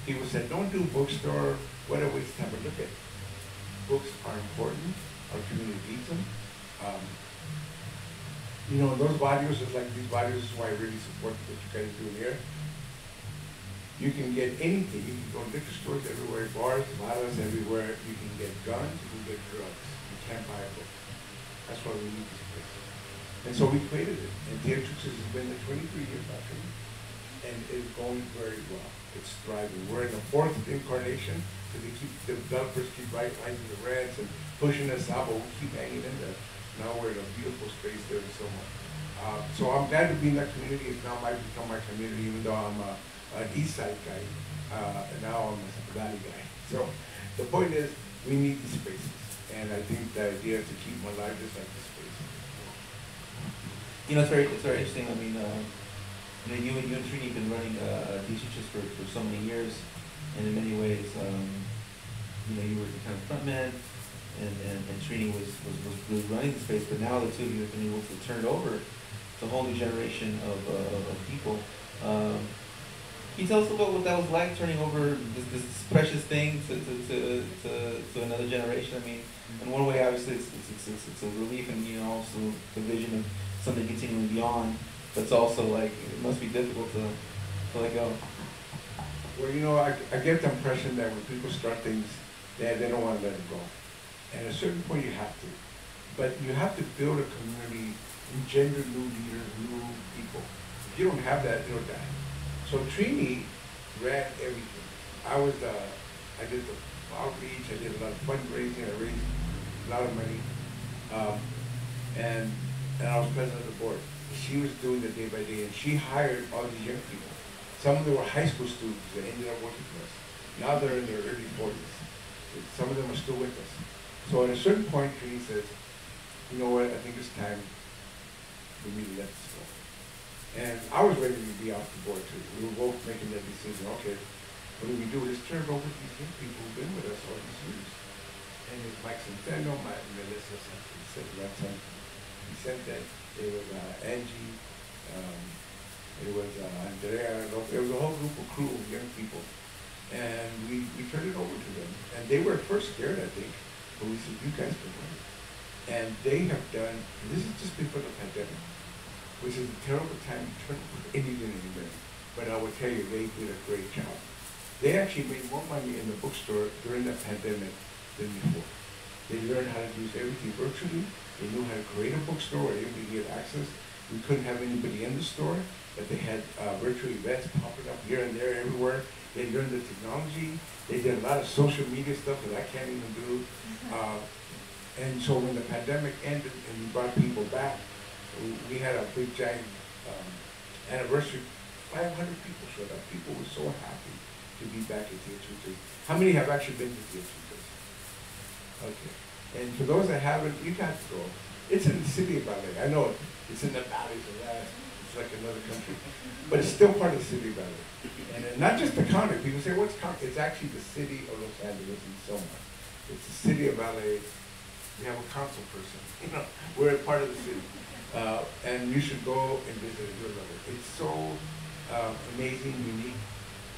People said, don't do bookstore, what a waste of time. But look at, books are important, our community needs them. Those barrios, just like these barrios, is why I really support what you guys do here. You can get anything. You can go to liquor stores everywhere, bars, baras everywhere. You can get guns, you can get drugs. You can't buy a book. That's why we need this place. And so we created it. And Theatrix has been there 23 years actually. And it's going very well. It's thriving. We're in the 4th incarnation, because the developers keep rising the rents and pushing us out, but we keep hanging in there. Now we're in a beautiful space there in Soma. So I'm glad to be in that community. It's now become my community, even though I'm an East Side guy. And now I'm a Valley guy. So the point is, we need these spaces. And I think the idea is to keep them alive just like this space. It's very interesting. I mean, you and Trini have been running DCHS for so many years, and in many ways, you were the kind of front man, and Trini was really running the space. But now the two of you have been able to turn it over to a whole new generation of people. Can you tell us about what that was like, turning over this precious thing to another generation? I mean, in one way, obviously, it's a relief, and also the vision of something continuing beyond. But it's also like it must be difficult to let go. Well, I get the impression that when people start things, they don't want to let it go. And at a certain point you have to. But you have to build a community, engender new leaders, new people. If you don't have that, you'll die. So Trini ran everything. I did the outreach, I did a lot of fundraising, I raised a lot of money. Um, and I was president of the board. She was doing the day by day, and she hired all these young people. Some of them were high school students that ended up working for us. Now they're in their early 40s. Some of them are still with us. So at a certain point, Trini says, you know what, I think it's time for me to let this go. And I was ready to be off the board too. We were both making that decision. Okay, what do we do? Let's turn it over to these young people who've been with us all these years. And it's Mike Centeno, Melissa Vicente, it was Angie, it was Andrea, it was a whole group of crew of young people. And we turned it over to them. And they were at first scared, I think, but we said, you guys can run it. And they have done, and this is just before the pandemic, which is a terrible time to turn over anything anywhere. But I will tell you, they did a great job. They actually made more money in the bookstore during the pandemic than before. They learned how to use everything virtually. They knew how to create a bookstore where everybody could get access. We couldn't have anybody in the store, but they had virtual events popping up here and there everywhere. They learned the technology. They did a lot of social media stuff that I can't even do. And so when the pandemic ended and we brought people back, we had a big giant anniversary. 500 people showed up. People were so happy to be back at Theatritas. How many have actually been to Theatritas? Okay. And for those that haven't, you got to go. It's in the city of LA. I know it's in the valleys of that. It's like another country. But it's still part of the city of LA. And not just the county. People say, what's county? It's actually the city of Los Angeles and Soma. It's the city of LA. We have a council person. You know, we're a part of the city. And you should go and visit it. You'll love it. It's so amazing, unique,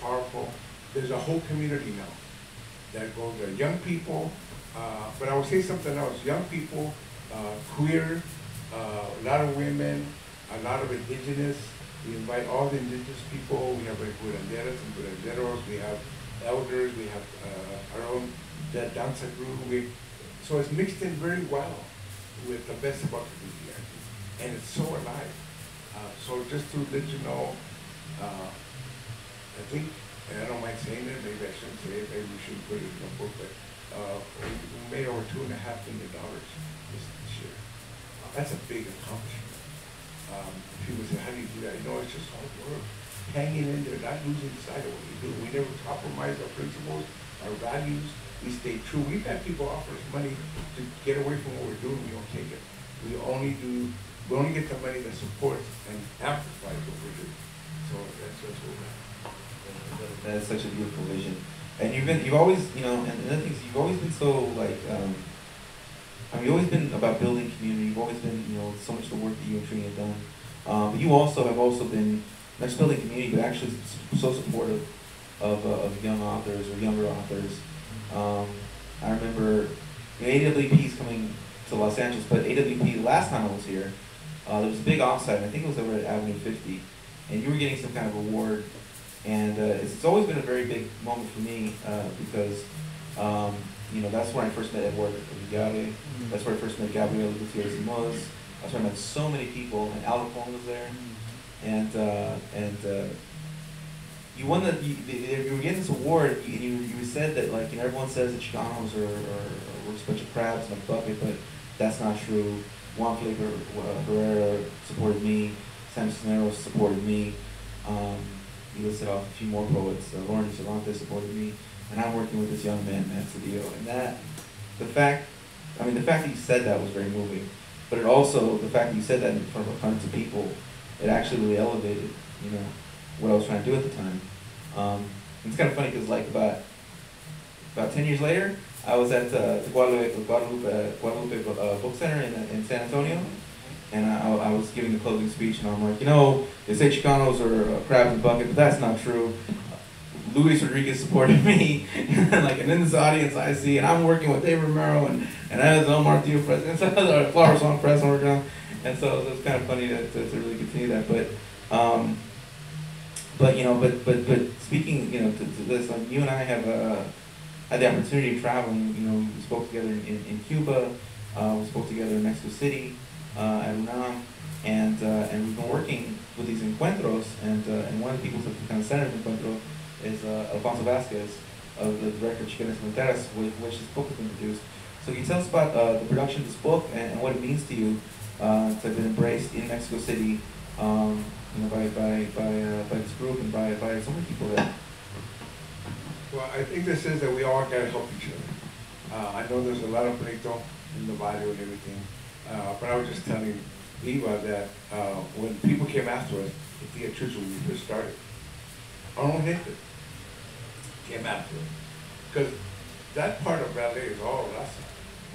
powerful. There's a whole community now that goes there. Young people, but I will say something else. Young people, queer, a lot of women, a lot of indigenous. We invite all the indigenous people. We have curanderas and curanderos. We have elders. We have our own danza group. So it's mixed in very well with the best about the community, and it's so alive. So just to let you know, I think, and I don't mind saying it, maybe I shouldn't say it, maybe we shouldn't put it in a book, but we made over $2.5 million this year. That's a big accomplishment. People say, how do you do that? You know, it's just hard work. Hanging in there, not losing sight of what we do. We never compromise our principles, our values. We stay true. We've had people offer us money to get away from what we're doing. We don't take it. We only get the money that supports and amplifies what we're doing. So that's what we're at. That is such a beautiful vision. And you've always, you know, and the other thing is you've always been so like, you've always been about building community. You've always been, you know, so much of the work that you and Trini have done. But you also have been not just building community, but actually so supportive of young authors or younger authors. I remember, you know, AWP is coming to Los Angeles, but AWP last time I was here, there was a big offsite. I think it was over at Avenue 50, and you were getting some kind of award. And it's always been a very big moment for me because, you know, that's where I first met Eduardo Vigare. That's where I first met Gabriel Gutierrez Moz. That's where I met so many people, and Al Capone was there. And you won you were getting this award, and you said that, like, you know, everyone says that Chicanos are just a bunch of crabs in a bucket, but that's not true. Juan Felipe Herrera supported me. Sam Cisneros supported me. You listed off a few more poets. Lauren Cervantes supported me, and I'm working with this young man, Sedillo. And the fact that you said that was very moving. But it also, the fact that you said that in front of hundreds of people, it actually really elevated, you know, what I was trying to do at the time. It's kind of funny because, like, about 10 years later, I was at the Guadalupe Book Center in San Antonio. And I was giving the closing speech, and I'm like, you know, they say Chicanos are crabs in a bucket, but that's not true. Luis Rodriguez supported me, and in this audience I see, and I'm working with Dave Romero, and I was on Martillo president, so Flower Song Press I'm working on, and so it was kind of funny to really continue that. But you know, but speaking, you know, to this, like, you and I have had the opportunity of traveling. We spoke together in Cuba, we spoke together in Mexico City, at UNAM, and we've been working with these encuentros, and one of the people who kind of centered the encuentro is Alfonso Vasquez, of the director of Chicana with which this book has been produced. So can you tell us about the production of this book and what it means to you to have been embraced in Mexico City, by this group and by so many people there? Well, I think this says that we all gotta help each other. I know there's a lot of pleito in the barrio and everything, but I was just telling Eva that when people came after us, the Tia Chucho, when we first started, our own gente came after us. Because that part of LA is all raza,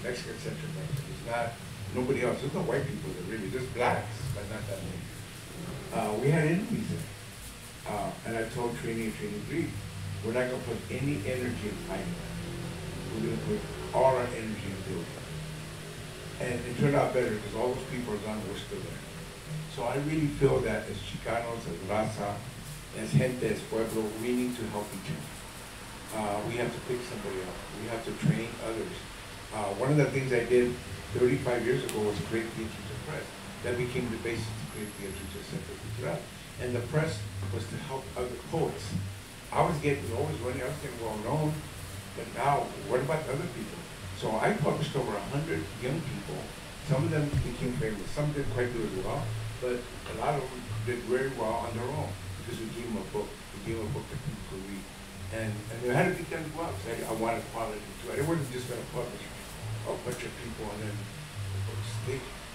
Mexican Central America. It's not nobody else. There's no white people there really. There's blacks, but not that many. We had enemies there. And I told Trini and Trini agreed. We're not going to put any energy in fighting that. We're going to put all our energy in building. And it turned out better because all those people are gone, we're still there. So I really feel that as Chicanos, as raza, as gente, as pueblo, we need to help each other. We have to pick somebody up. We have to train others. One of the things I did 35 years ago was create the Teacher Press. That became the basis to create the Teacher Center Cultural. And the press was to help other poets. I was always running, I was getting well known, but now, what about other people? So I published over 100 young people. Some of them became famous, some didn't quite do as well, but a lot of them did very well on their own because we gave them a book. We gave them a book that people could read. And they had to get them to go out, because I wanted quality too. I wasn't just gonna publish a bunch of people and then the books.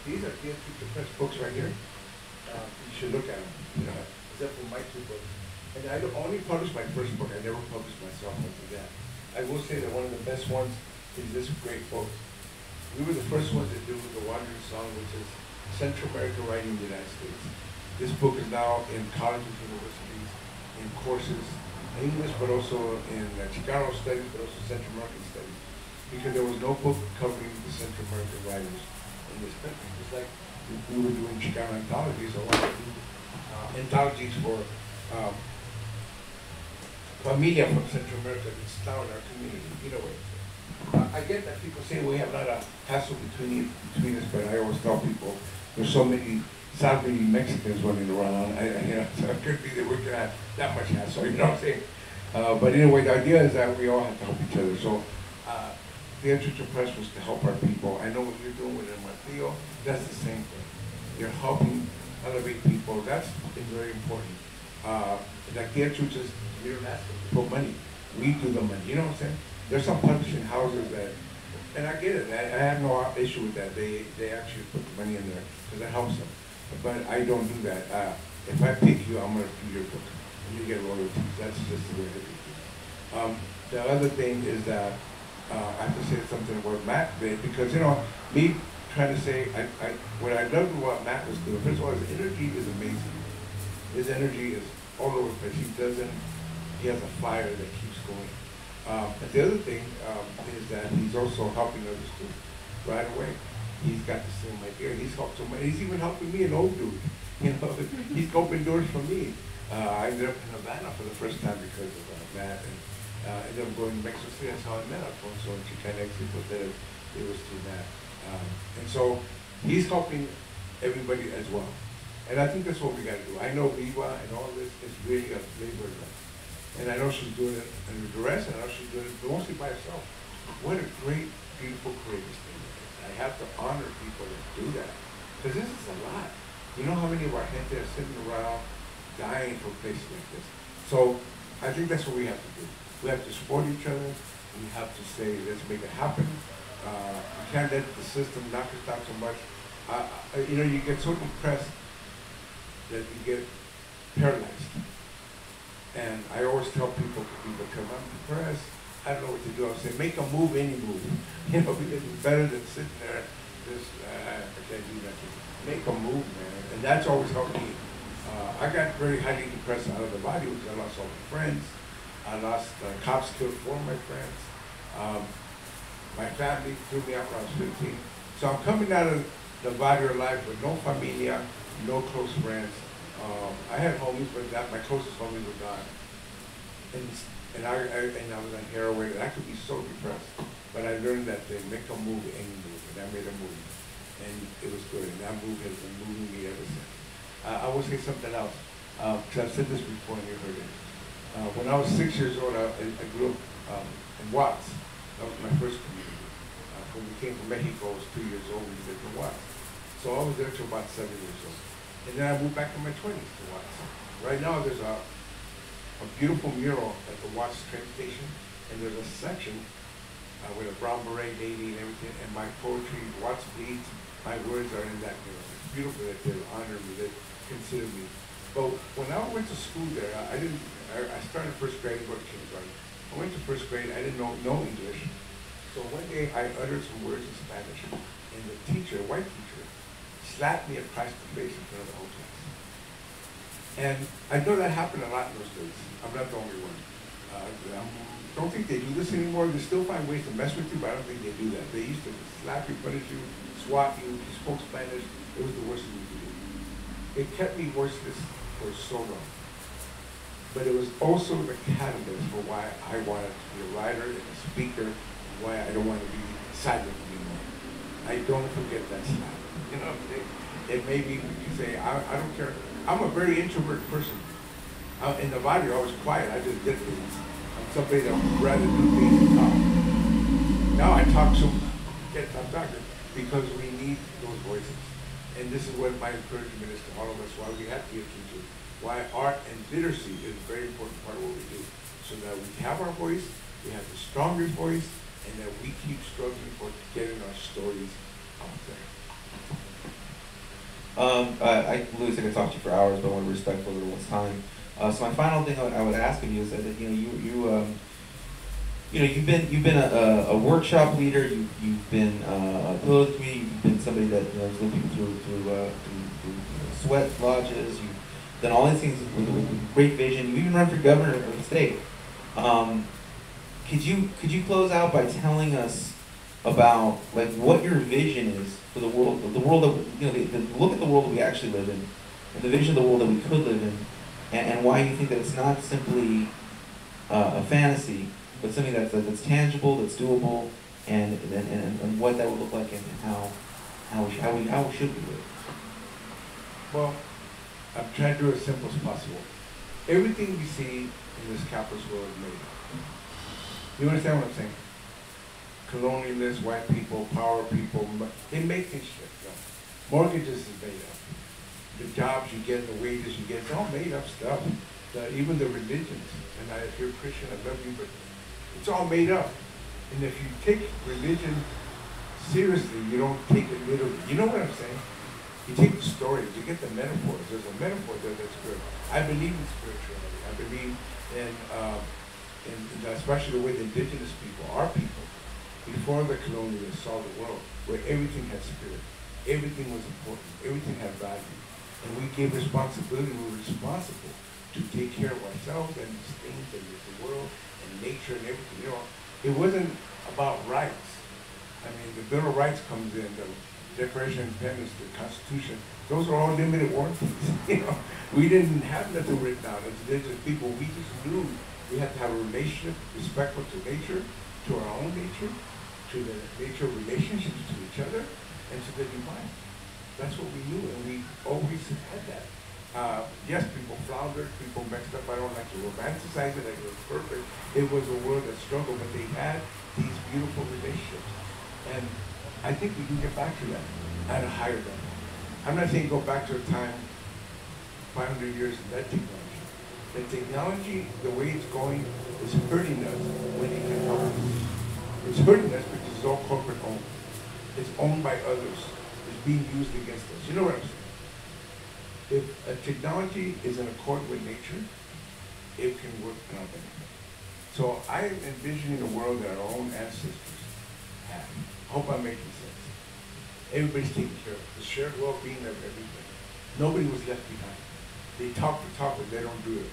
These are the Press books right here. You should look at them, except for my two books. And I only published my first book. I never published myself after that. I will say that one of the best ones is this great book. We were the first ones to do the Wandering Song, which is Central America writing in the United States. This book is now in colleges, universities, in courses, in English, but also in Chicano studies, but also Central American studies. Because there was no book covering the Central American writers in this country. It's like we were doing Chicano anthologies, so I wanted to do anthologies for familia from Central America that's now in our community, I get that people say we have a lot of hassle between us, but I always tell people there's so many Salvadoran Mexicans running around, so it could be that we're gonna have that much hassle, you know what I'm saying? But anyway, the idea is that we all have to help each other. So the Teacher Press was to help our people. I know what you're doing with Martillo, that's the same thing. You're helping elevate people. That's very important. Like the Teachers, we don't ask them to put money. We do the money, you know what I'm saying? There's some publishing houses that, and I get it, I have no issue with that. They actually put the money in there because it helps them. But I don't do that. If I pick you, I'm going to do your book. And you get royalties. That's just the way it is. The other thing is that I have to say something about Matt did, because, me trying to say, what I loved what Matt was doing, first of all, his energy is amazing. His energy is all over the place. He has a fire that keeps going. But the other thing is that he's also helping others too, right away. He's got the same idea. He's helped so many. He's even helping me, an old dude. He's opened doors for me. I ended up in Havana for the first time because of Matt, and ended up going to Mexico City. That's how I met Alfonso and Chicana was there. It was through Matt. And so he's helping everybody as well. And I think that's what we got to do. I know Viva and all this is really a labor of love. And I know she's doing it under duress, and I know she's doing it mostly by herself. What a great, beautiful, courageous thing it is. I have to honor people that do that. Because this is a lot. You know how many of our gente are sitting around dying for places like this? So I think that's what we have to do. We have to support each other. We have to say, let's make it happen. We can't let the system knock us down so much. You get so depressed that you get paralyzed. And I always tell people because I'm depressed, I don't know what to do. I say, make a move, any move. Because it's better than sitting there, I can't do that. Make a move, man. And that's always helped me. I got very highly depressed out of the body because I lost all my friends. I lost, cops killed 4 of my friends. My family threw me out when I was 15. So I'm coming out of the body of life with no familia, no close friends. I had homies, but my closest homies were gone. And and I was on heroin, and I could be so depressed. But I learned that they make a move, any move, and I made a move, and it was good. And that move has been moving me ever since. I will say something else, because I've said this before and you heard it. When I was 6 years old, I grew up in Watts. That was my first community. When we came from Mexico, I was 2 years old, we lived in Watts. So I was there till about 7 years old. And then I moved back in my 20s to Watts. Right now, there's a beautiful mural at the Watts train station, and there's a section with a brown beret lady and everything, and my poetry, Watts Bleeds, my words are in that mural. It's beautiful that they honor me, they consider me. But when I went to school there, I started first grade and go to kindergarten. I went to first grade, I didn't know no English. So one day I uttered some words in Spanish, and the teacher, a white teacher, slapped me across the face in front of the whole class. And I know that happened a lot in those days. I'm not the only one. I don't think they do this anymore. They still find ways to mess with you, but I don't think they do that. They used to slap you, punish you, swat you, you spoke Spanish. It was the worst thing you could do. It kept me voiceless for so long. But it was also the catalyst for why I wanted to be a writer and a speaker, and why I don't want to be silent anymore. I don't forget that slap. You know, it made me say, I don't care. I'm a very introvert person. In the body, I was quiet. I just did things. I'm somebody that would rather do things than talk. Now I talk so much. I'm talking because we need those voices. And this is what my encouragement is to all of us, why we have to be a teacher, why art and literacy is a very important part of what we do. So that we have our voice, we have the strongest voice, and that we keep struggling for getting our stories out there. Louis, I could talk to you for hours, but I want to be respectful of everyone's time. So my final thing I would ask of you is that you've been a workshop leader. You've been a pillar community. You've been somebody that has led people through sweat lodges. You've done all these things with great vision. You even run for governor of the state. Could you close out by telling us about like what your vision is for the world that look at the world that we actually live in, and the vision of the world that we could live in, and why you think that it's not simply a fantasy, but something that's tangible, that's doable, and what that would look like, and how should we live? Well, I'm trying to do it as simple as possible. Everything we see in this capitalist world is made up. You understand what I'm saying? Colonialists, white people, power people, they make things shit. Mortgages is made up. The jobs you get, the wages you get, it's all made up stuff. Even the religions, and if you're Christian, I love you, but it's all made up. And if you take religion seriously, you don't take it literally. You know what I'm saying? You take the stories, you get the metaphors. There's a metaphor there that's good. I believe in spirituality. I believe in especially the way the indigenous people, our people, before the colonialists saw the world, where everything had spirit, everything was important, everything had value. And we gave responsibility, we were responsible to take care of ourselves and these things and the world and nature and everything. You know, it wasn't about rights. I mean, the Bill of Rights comes in, the Declaration of Independence, the Constitution, those are all limited warranties. You know, we didn't have nothing written down. As indigenous people, we just knew we had to have a relationship respectful to nature, to our own nature, to the nature relationships to each other, and to the divine. That's what we knew, and we always had that. Yes, people floundered, people messed up. I don't like to romanticize it like it was perfect. It was a world that struggled, but they had these beautiful relationships. And I think we can get back to that at a higher level. I'm not saying go back to a time 500 years of that technology. The technology, the way it's going, is hurting us when it can help us. It's hurting us because it's all corporate owned. It's owned by others. It's being used against us. You know what I'm saying? If a technology is in accord with nature, it can work in our benefit. So I am envisioning a world that our own ancestors had. I hope I'm making sense. Everybody's taken care of. The shared well-being of everything. Nobody was left behind. They talk the talk, but they don't do it.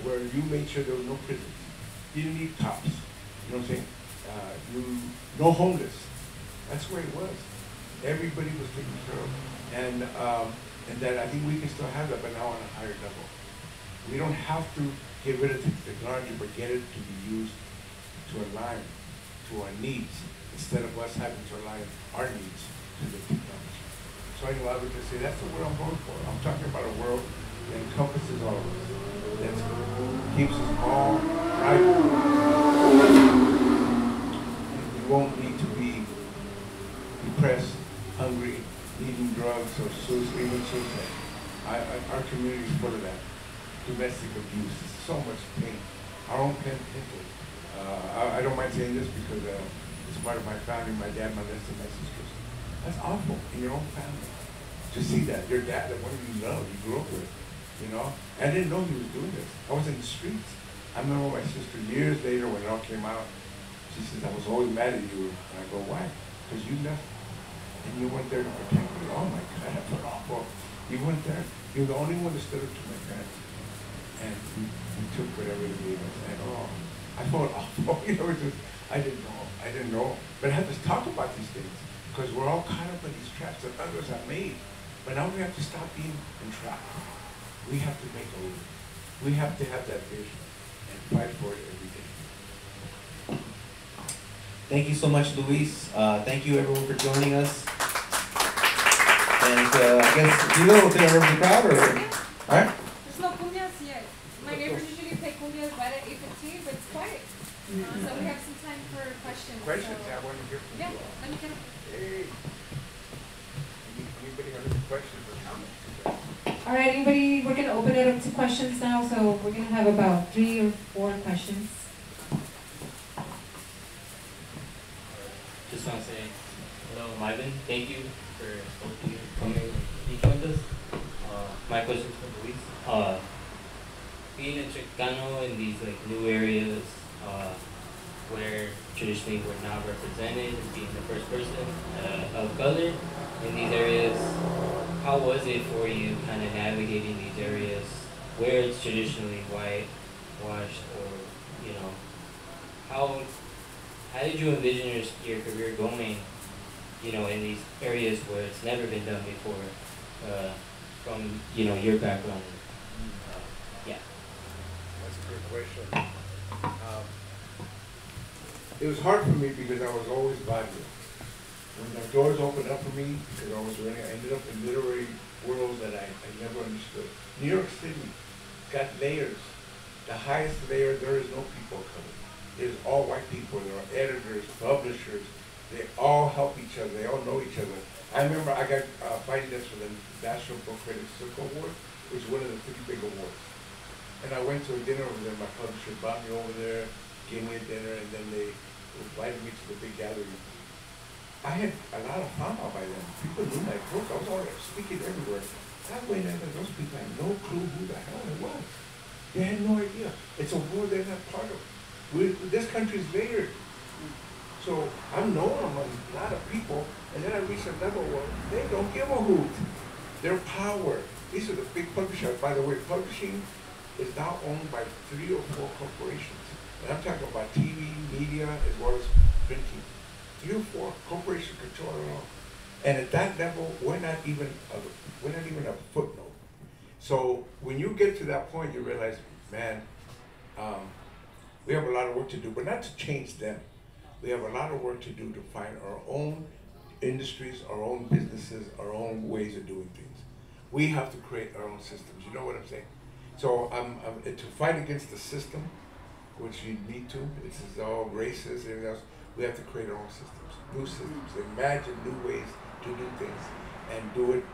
Where you made sure there were no prisons. You didn't need cops. You know what I'm saying? No homeless. That's the way it was. Everybody was taken care of. And that I think we can still have that, but now on a higher level. We don't have to get rid of technology, but get it to be used to align to our needs, instead of us having to align our needs to the technology. So anyway, I would just say that's the world I'm going for. I'm talking about a world that encompasses all of us, that keeps us all right. We won't need to be depressed, hungry, needing drugs, or even suicide. Our community is full of that. Domestic abuse, so much pain. Our own people. I don't mind saying this because it's part of my family, my dad, my and my sisters. That's awful in your own family. To see that, your dad, the one you love, you grew up with, you know? I didn't know he was doing this. I was in the streets. I remember my sister years later when it all came out, she says, I was always mad at you. And I go, why? Because you left and you went there to protect me. Oh my God, that's awful. You went there. You were the only one that stood up to my parents. And we took whatever they gave us. And oh, I felt awful. You know, I didn't know. But I have to talk about these things because we're all caught up in these traps that others have made. But now we have to stop being entrapped. We have to make a move. We have to have that vision and fight for it every day. Thank you so much, Luis. Thank you, everyone, for joining us. And I guess, do you know if they're over the crowd or? All right. There's no cumbias yet. My neighbors usually play cumbias right at 8:15, but it's quiet. So we have some time for questions. Questions? So. I want to hear from Yeah, you all. let me get them. Hey. Anybody have any questions or comments? All right, anybody, we're going to open it up to questions now, so we're going to have about 3 or 4 questions. Just want to say hello, Ivan. Thank you for coming and speaking with us. My question is for Luis. Being a Chicano in these like new areas where traditionally we're not represented, and being the first person of color in these areas, how was it for you kind of navigating these areas where it's traditionally whitewashed, or you know, how did you envision your career going, you know, in these areas where it's never been done before, from, you know, your background? Yeah. That's a good question. It was hard for me because I was always valued. When the doors opened up for me, because I was running, I ended up in literary worlds that I never understood. New York City got layers. The highest layer, there is no people of color. There's all white people. There are editors, publishers. They all help each other. They all know each other. I remember I got finalists for the National Book Critics Circle Award, which was one of the 3 big awards. And I went to a dinner over there. My publisher brought me over there, gave me a dinner, and then they invited me to the big gathering. I had a lot of fun by then. People knew my book. I was all speaking everywhere. That way, those people had no clue who the hell it was. They had no idea. It's a war they're not part of. This country's layered. So I'm known among a lot of people, and then I reach a level where they don't give a hoot. Their power. These are the big publishers. By the way, publishing is now owned by 3 or 4 corporations. And I'm talking about TV, media, as well as printing. 3 or 4 corporations control it all. And at that level, we're not even a footnote. So when you get to that point, you realize, man, we have a lot of work to do, but not to change them. We have a lot of work to do to find our own industries, our own businesses, our own ways of doing things. We have to create our own systems. You know what I'm saying? So to fight against the system, which you need to, this is all racist and everything else, we have to create our own systems, new systems, imagine new ways to do things, and do it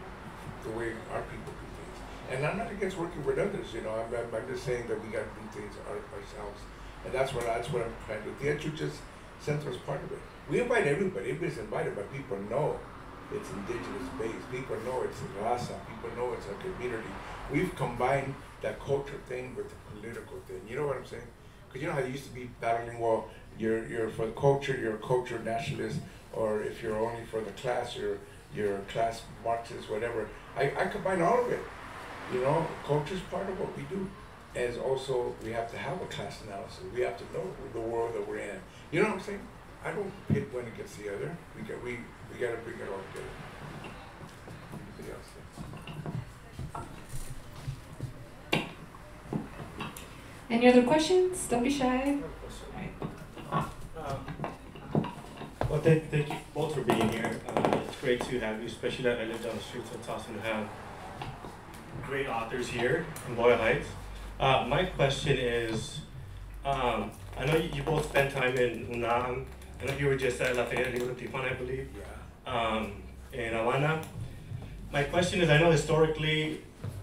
the way our people do things. And I'm not against working with others, you know, I'm just saying that we got to do things ourselves. And that's what I'm trying to do. The Etruchas Center is part of it. We invite everybody. Everybody's invited, but people know it's indigenous based. People know it's raza. People know it's a community. We've combined that culture thing with the political thing. You know what I'm saying? Because you know how you used to be battling, well, you're for the culture, you're a culture nationalist, or if you're only for the class, you're a class Marxist, whatever. I combine all of it. You know, culture's part of what we do. As also, we have to have a class analysis. We have to know the world that we're in. You know what I'm saying? I don't pit one against the other. We got to bring it all together. Anybody else? Any other questions? Don't be shy. Well, thank you both for being here. It's great to have you, especially that I live down the street, so it's awesome to have great authors here in Boyle Heights. My question is, I know you both spent time in UNAM. I know you were just at Lafayette Tijuana, I believe, in Havana. My question is, I know historically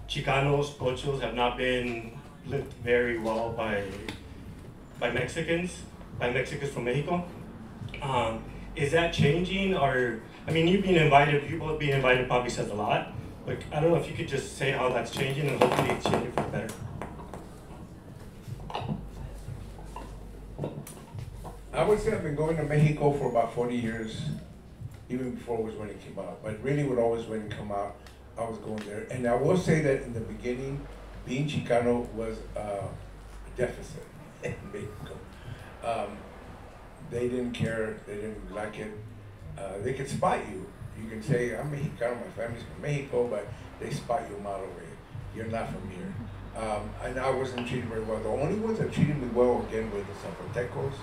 Chicanos, Pochos have not been lived very well by Mexicans from Mexico. Is that changing, or, I mean, you both being invited probably says a lot, but I don't know if you could just say how that's changing and hopefully it's changing for the better. I would say I've been going to Mexico for about 40 years, even before it was when it came out. But really, when it came out, I was going there. And I will say that in the beginning, being Chicano was a deficit in Mexico. They didn't care, they didn't like it. They could spot you. You can say, I'm Mexicano, my family's from Mexico, but they spot you a mile away. You're not from here. And I wasn't treated very well. The only ones that treated me well, again, were the Zapotecos,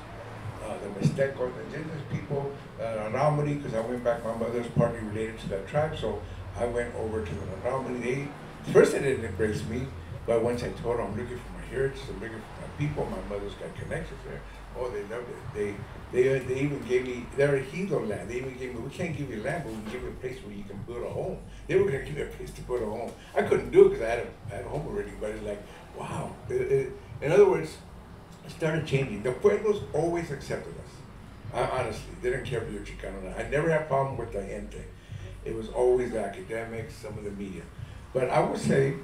the Mixtecos, the indigenous people around me, because I went back, my mother's partly related to that tribe, so I went over to the Laureate. First they didn't embrace me, but once I told them I'm looking for my heritage, I'm looking for my people, my mother's got connections there. Oh, they loved it. They even gave me, they're a Ejido land. They even gave me, we can't give you land, but we can give you a place where you can build a home. They were gonna give me a place to build a home. I couldn't do it because I had a home already, but it's like, wow. In other words, it started changing. The pueblos always accepted us. Honestly, they didn't care if you were Chicano or not. I never had a problem with the gente. It was always the academics, some of the media. But I would say,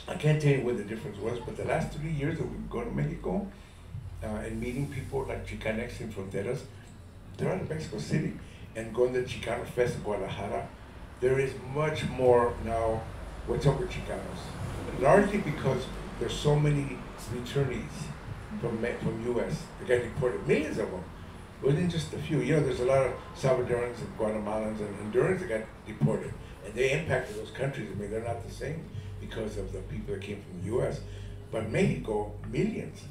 I can't tell you what the difference was, but the last 3 years that we've gone to Mexico and meeting people like Chicanx in Fronteras, they're out of Mexico City, and going to Chicano Fest in Guadalajara, there is much more now what's up with Chicanos. Largely because there's so many returnees from U.S. They got deported, millions of them. It wasn't just a few. You know, there's a lot of Salvadorans and Guatemalans and Hondurans that got deported, and they impacted those countries. I mean, they're not the same because of the people that came from the U.S. But Mexico, millions.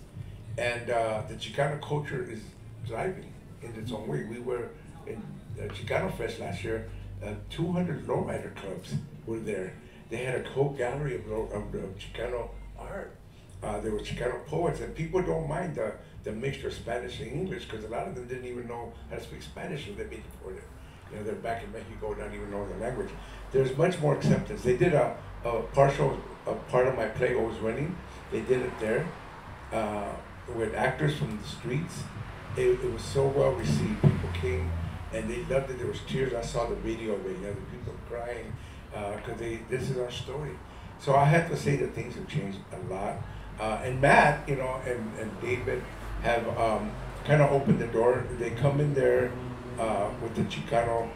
And the Chicano culture is thriving in its own way. We were in Chicano Fest last year, 200 lowrider clubs were there. They had a whole gallery of Chicano art. There were Chicano poets, and people don't mind the mixture of Spanish and English because a lot of them didn't even know how to speak Spanish when they been deported. You know, they're back in Mexico, not even knowing the language. There's much more acceptance. They did a part of my play I was running. They did it there with actors from the streets. It was so well received. People came and they loved it. There was tears. I saw the video of it. You know, the people crying because this is our story. So I have to say that things have changed a lot. And Matt, you know, and David have kind of opened the door. They come in there with the Chicano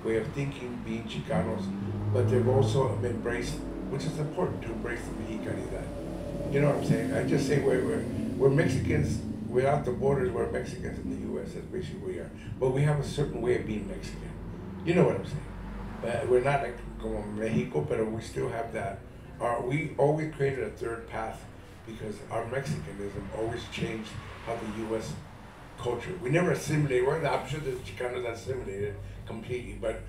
way of thinking, being Chicanos, but they've also embraced, which is important, to embrace the Mexicanidad. You know what I'm saying? I just say we're Mexicans without the borders. We're Mexicans in the U.S. That's basically what we are. But we have a certain way of being Mexican. You know what I'm saying? We're not like going Mexico, but we still have that. We always created a third path because our Mexicanism always changed how the U.S. culture. We never assimilated. I'm sure the Chicanos assimilated completely, but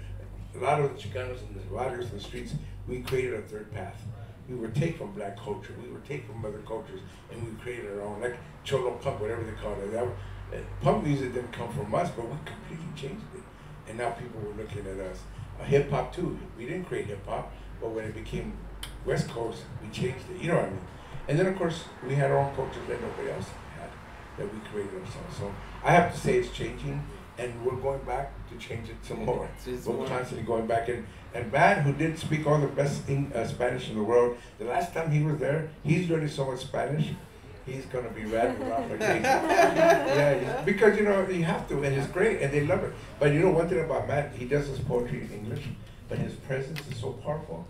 a lot of the Chicanos in the barrios and the streets, we created a third path. We were taken from black culture, we were taken from other cultures, and we created our own, like Cholo Punk, whatever they call it. Punk music didn't come from us, but we completely changed it. And now people were looking at us. Hip hop too, we didn't create hip hop, but when it became West Coast, we changed it, you know what I mean? And then of course, we had our own cultures that nobody else had, that we created ourselves. So I have to say it's changing, and we're going back to change it some more. We're constantly going back in. And Matt, who didn't speak all the best Spanish in the world, the last time he was there, he's learning so much Spanish, he's gonna be rattling around like crazy. Yeah, because you know, you have to, and it's great, and they love it. But you know one thing about Matt, he does his poetry in English, but his presence is so powerful.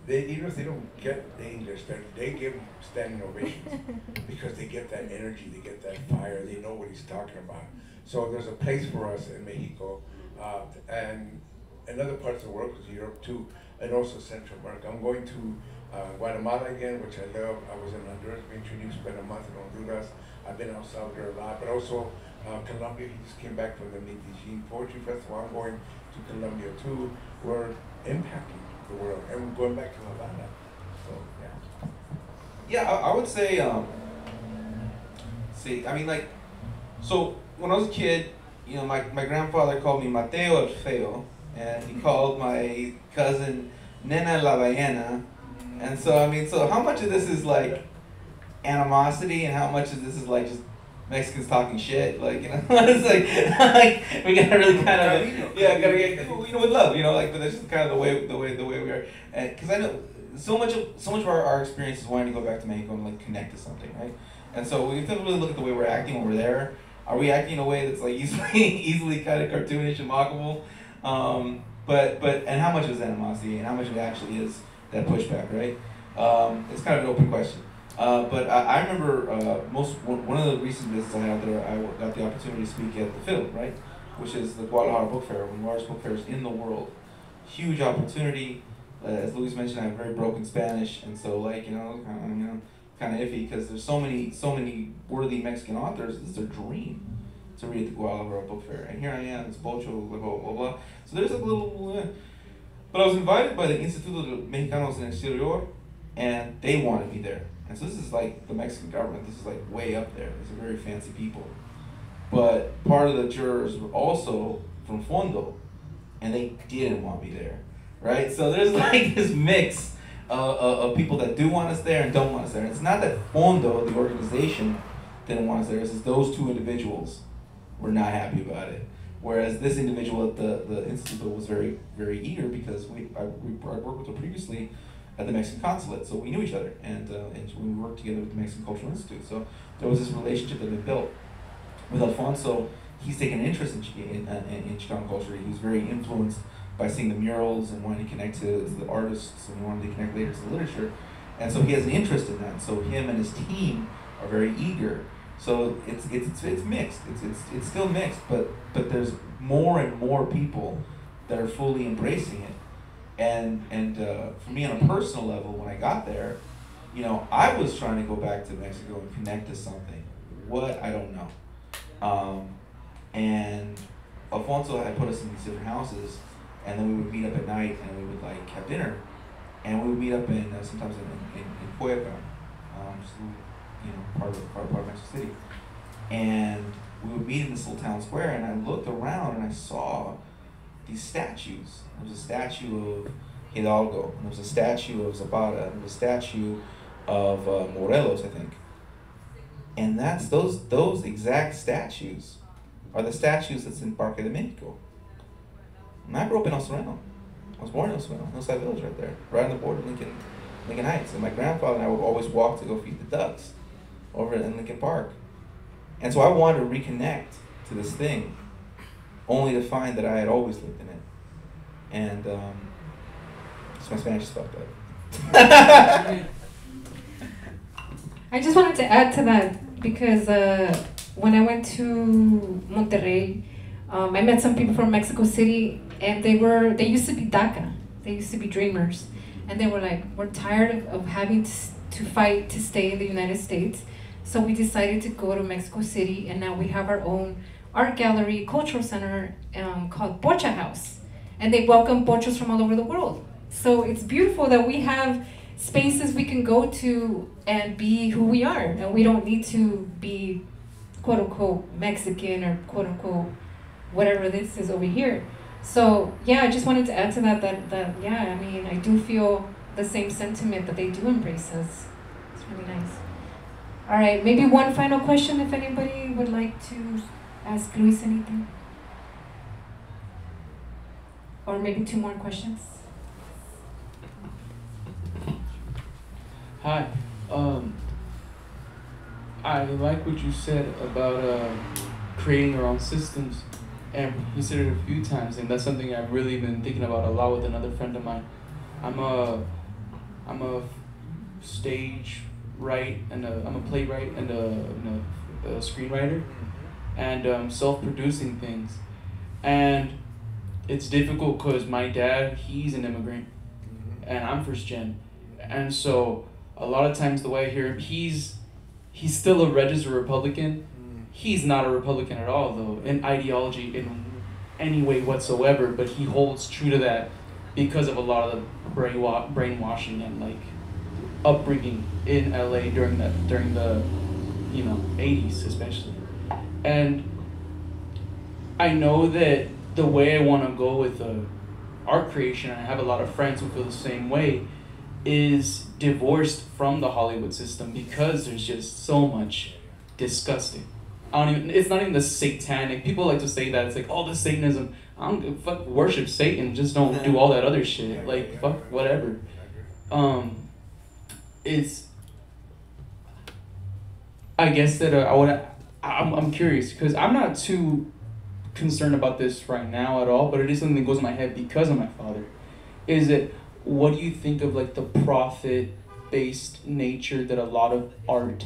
Even if they don't get the English, they give him standing ovations because they get that energy, they get that fire, they know what he's talking about. So there's a place for us in Mexico, and in other parts of the world, because Europe too, and also Central America. I'm going to Guatemala again, which I love. I was in Honduras, been introduced, spent a month in Honduras. I've been out south there a lot, but also Colombia. He just came back from the Medellin Poetry Festival. I'm going to Colombia too. We're impacting the world, and we're going back to Havana. So yeah. Yeah, I would say, I mean, like, so when I was a kid, you know, my grandfather called me Mateo el Feo, and he called my cousin Nena la Ballena. And so, I mean, so how much of this is like animosity and how much of this is like just Mexicans talking shit? Like, you know, it's like we gotta really kind of, yeah, gotta get, you know, with love, you know, like, but that's just kind of the way we are. And because I know so much of our experience is wanting to go back to Mexico and like connect to something, right? And so we have to really look at the way we're acting when we're there. Are we acting in a way that's like easily kind of cartoonish and mockable? And how much is animosity and how much of it actually is that pushback, right? It's kind of an open question. But I remember one of the recent visits I had there, I got the opportunity to speak at the Fiddle, right? Which is the Guadalajara Book Fair, one of the largest book fairs in the world. Huge opportunity. As Luis mentioned, I have very broken Spanish, and so like, kind of iffy because there's so many worthy Mexican authors. It's their dream to read at the Guadalajara Book Fair, and here I am. It's Bocho, blah blah blah blah. So there's a little, but I was invited by the Instituto de Mexicanos en Exterior, and they wanted me there. And so this is like the Mexican government. This is like way up there. These are very fancy people. But part of the jurors were also from Fondo, and they didn't want me there, right? So there's like this mix of people that do want us there and don't want us there. And it's not that Fondo, the organization, didn't want us there. It's just those two individuals were not happy about it. Whereas this individual at the Institute was very, very eager because I worked with her previously at the Mexican consulate, so we knew each other, and we worked together with the Mexican Cultural Institute. So there was this relationship that had been built. With Alfonso, he's taken an interest in Chicana culture. He was very influenced by seeing the murals and wanting to connect to the artists, and he wanted to connect later to the literature. And so he has an interest in that. So him and his team are very eager. So it's mixed. It's still mixed, but there's more and more people that are fully embracing it. And for me, on a personal level, when I got there, I was trying to go back to Mexico and connect to something. What, I don't know. And Alfonso had put us in these different houses, and then we would meet up at night and we would like have dinner, and we would meet up in sometimes in Puebla, part of Mexico City, and we would meet in this little town square. And I looked around and I saw these statues. There was a statue of Hidalgo, and there was a statue of Zapata, and there was a statue of Morelos, I think. And that's those exact statues are the statues that's in Parque de Mexico. And I grew up in El Sereno. I was born in El Sereno, Hillside Village right there, right on the border of Lincoln Heights. And my grandfather and I would always walk to go feed the ducks over in Lincoln Park. And so I wanted to reconnect to this thing, only to find that I had always lived in it. And so my Spanish is fucked up. I just wanted to add to that because when I went to Monterrey, I met some people from Mexico City, and they used to be DACA. They used to be dreamers. And they were like, we're tired of having to fight to stay in the United States. So we decided to go to Mexico City, and now we have our own art gallery, cultural center called Pocha House. And they welcome pochos from all over the world. So it's beautiful that we have spaces we can go to and be who we are. And we don't need to be quote unquote Mexican or quote unquote whatever this is over here. So yeah, I just wanted to add to that yeah, I mean, I do feel the same sentiment that they do embrace us. It's really nice. All right, maybe one final question if anybody would like to ask Luis anything. Or maybe two more questions. Hi. I like what you said about creating our own systems, and considered it a few times, and that's something I've really been thinking about a lot with another friend of mine. I'm a stage write and I'm a playwright and a screenwriter, and self-producing things, and it's difficult because my dad, he's an immigrant, and I'm first gen, And so a lot of times the way I hear him, he's still a registered Republican. He's not a Republican at all, though, in ideology in any way whatsoever, but he holds true to that because of a lot of the brainwashing and like upbringing in LA during the 80s especially. And I know that the way I want to go with art creation, and I have a lot of friends who feel the same way, is divorced from the Hollywood system because there's just so much disgusting. It's not even the satanic. People like to say that it's like, oh, the Satanism. I don't fuck worship Satan. Just don't do all that other shit. Like fuck whatever. It's. I guess that I'm curious because I'm not too concerned about this right now at all, but it is something that goes in my head because of my father. Is it? What do you think of like the profit-based nature that a lot of art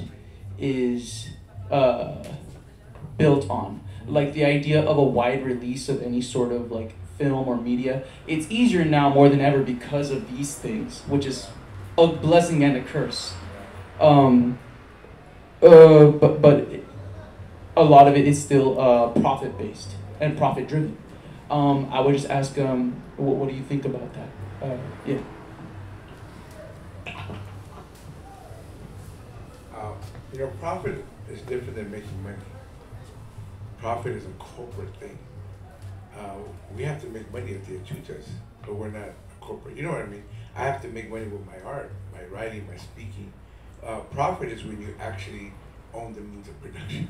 is built on? Like the idea of a wide release of any sort of like film or media. It's easier now more than ever because of these things, which is a blessing and a curse. But a lot of it is still profit-based and profit-driven. I would just ask, what do you think about that? Yeah. Profit is different than making money. Profit is a corporate thing. We have to make money at the Achuchas, but we're not corporate. You know what I mean? I have to make money with my art, my writing, my speaking. Profit is when you actually own the means of production.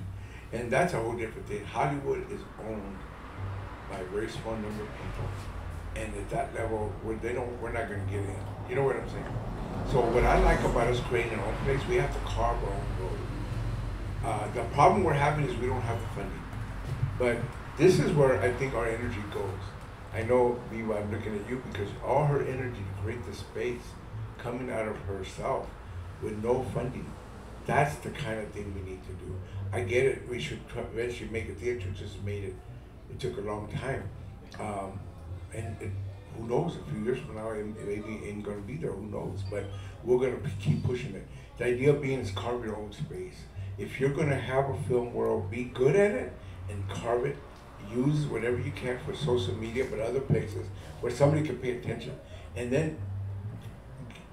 And that's a whole different thing. Hollywood is owned by a very small number of people. And at that level, we're not going to get in. You know what I'm saying? So what I like about us creating our own place, we have to carve our own road. The problem we're having is we don't have the funding. But this is where I think our energy goes. I know, Viva, I'm looking at you because all her energy to create the space coming out of herself with no funding, that's the kind of thing we need to do. I get it, we should eventually make a theater, just made it. It took a long time. Who knows, a few years from now, it maybe ain't gonna be there, who knows? But we're gonna keep pushing it. The idea of being is carve your own space. If you're gonna have a film world, be good at it and carve it. Use whatever you can for social media, but other places where somebody can pay attention. And then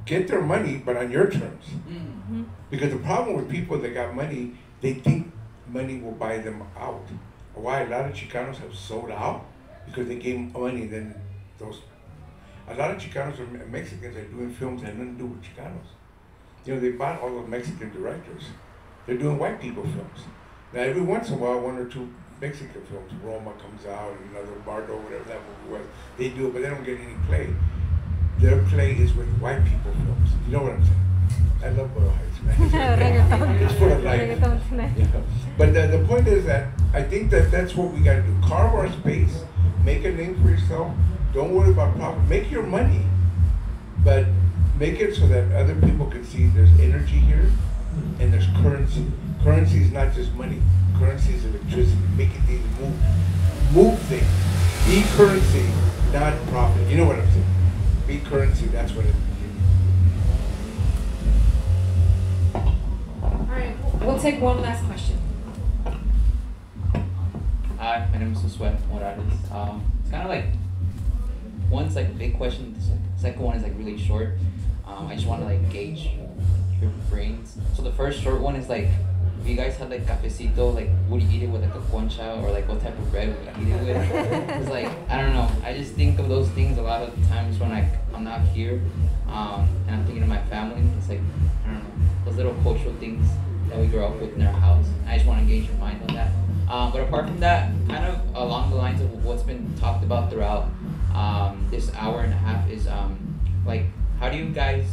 get their money, but on your terms. Mm-hmm. Because the problem with people that got money, they think money will buy them out. Why a lot of Chicanos have sold out? Because they gave money, then a lot of Chicanos or Mexicans are doing films that have nothing to do with Chicanos. They bought all the Mexican directors. They're doing white people films. Now every once in a while, one or two Mexican films, Roma comes out, another Bardo, whatever that movie was, they do it, but they don't get any play. Their play is with white people films. You know what I'm saying? I love Boyle Heights, man. It's full of life. Yeah. But the point is that I think that's what we got to do. Carve our space, make a name for yourself. Don't worry about profit. Make your money, but make it so that other people can see there's energy here and there's currency. Currency is not just money. Currency is electricity, making things move. Move things. Be currency, not profit. You know what I'm saying? Be currency, that's what it is. All right, we'll take one last question. Hi, my name is Josué Morales. It's kind of like, one's like a big question, the second one is like really short. I just want to like gauge your brains. So the first short one is like, if you guys had like cafecito, like would you eat it with like a concha or like what type of bread would you eat it with? It's like, I don't know, I just think of those things a lot of times when I'm not here and I'm thinking of my family. It's like, I don't know, those little cultural things that we grow up with in our house. I just want to gauge your mind on that. But apart from that, kind of along the lines of what's been talked about throughout this hour and a half is like, how do you guys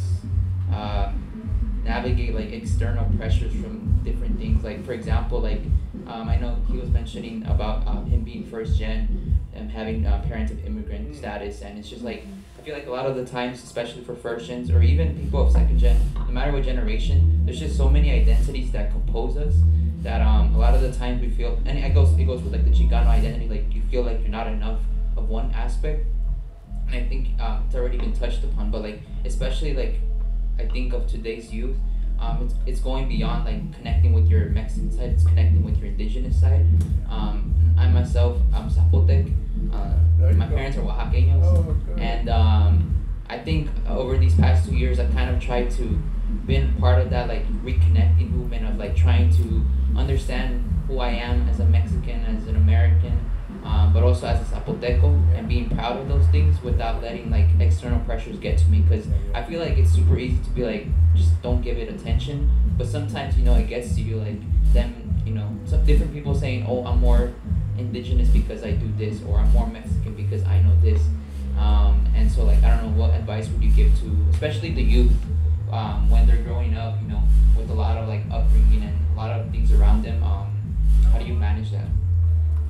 navigate like external pressures from different things? Like for example, like I know he was mentioning about him being first gen and having parents of immigrant status, and it's just like I feel like a lot of the times, especially for first gens or even people of second gen, no matter what generation, there's just so many identities that compose us that a lot of the times we feel, and it goes with like the Chicano identity, like you feel like you're not enough of one aspect. And I think it's already been touched upon, but like especially like I think of today's youth, it's going beyond like connecting with your Mexican side. It's connecting with your indigenous side. I myself, I'm Zapotec. My parents are Oaxaqueños, and I think over these past 2 years, I kind of tried to been part of that like reconnecting movement of like trying to understand who I am as a Mexican, as an American, but also as a Zapoteco, and being proud of those things without letting like external pressures get to me. Because I feel like it's super easy to be like, just don't give it attention. But sometimes, you know, it gets to you, like them, you know, some different people saying, oh, I'm more indigenous because I do this, or I'm more Mexican because I know this. And so like, I don't know, what advice would you give to, especially the youth, when they're growing up, you know, with a lot of like upbringing and a lot of things around them. How do you manage that?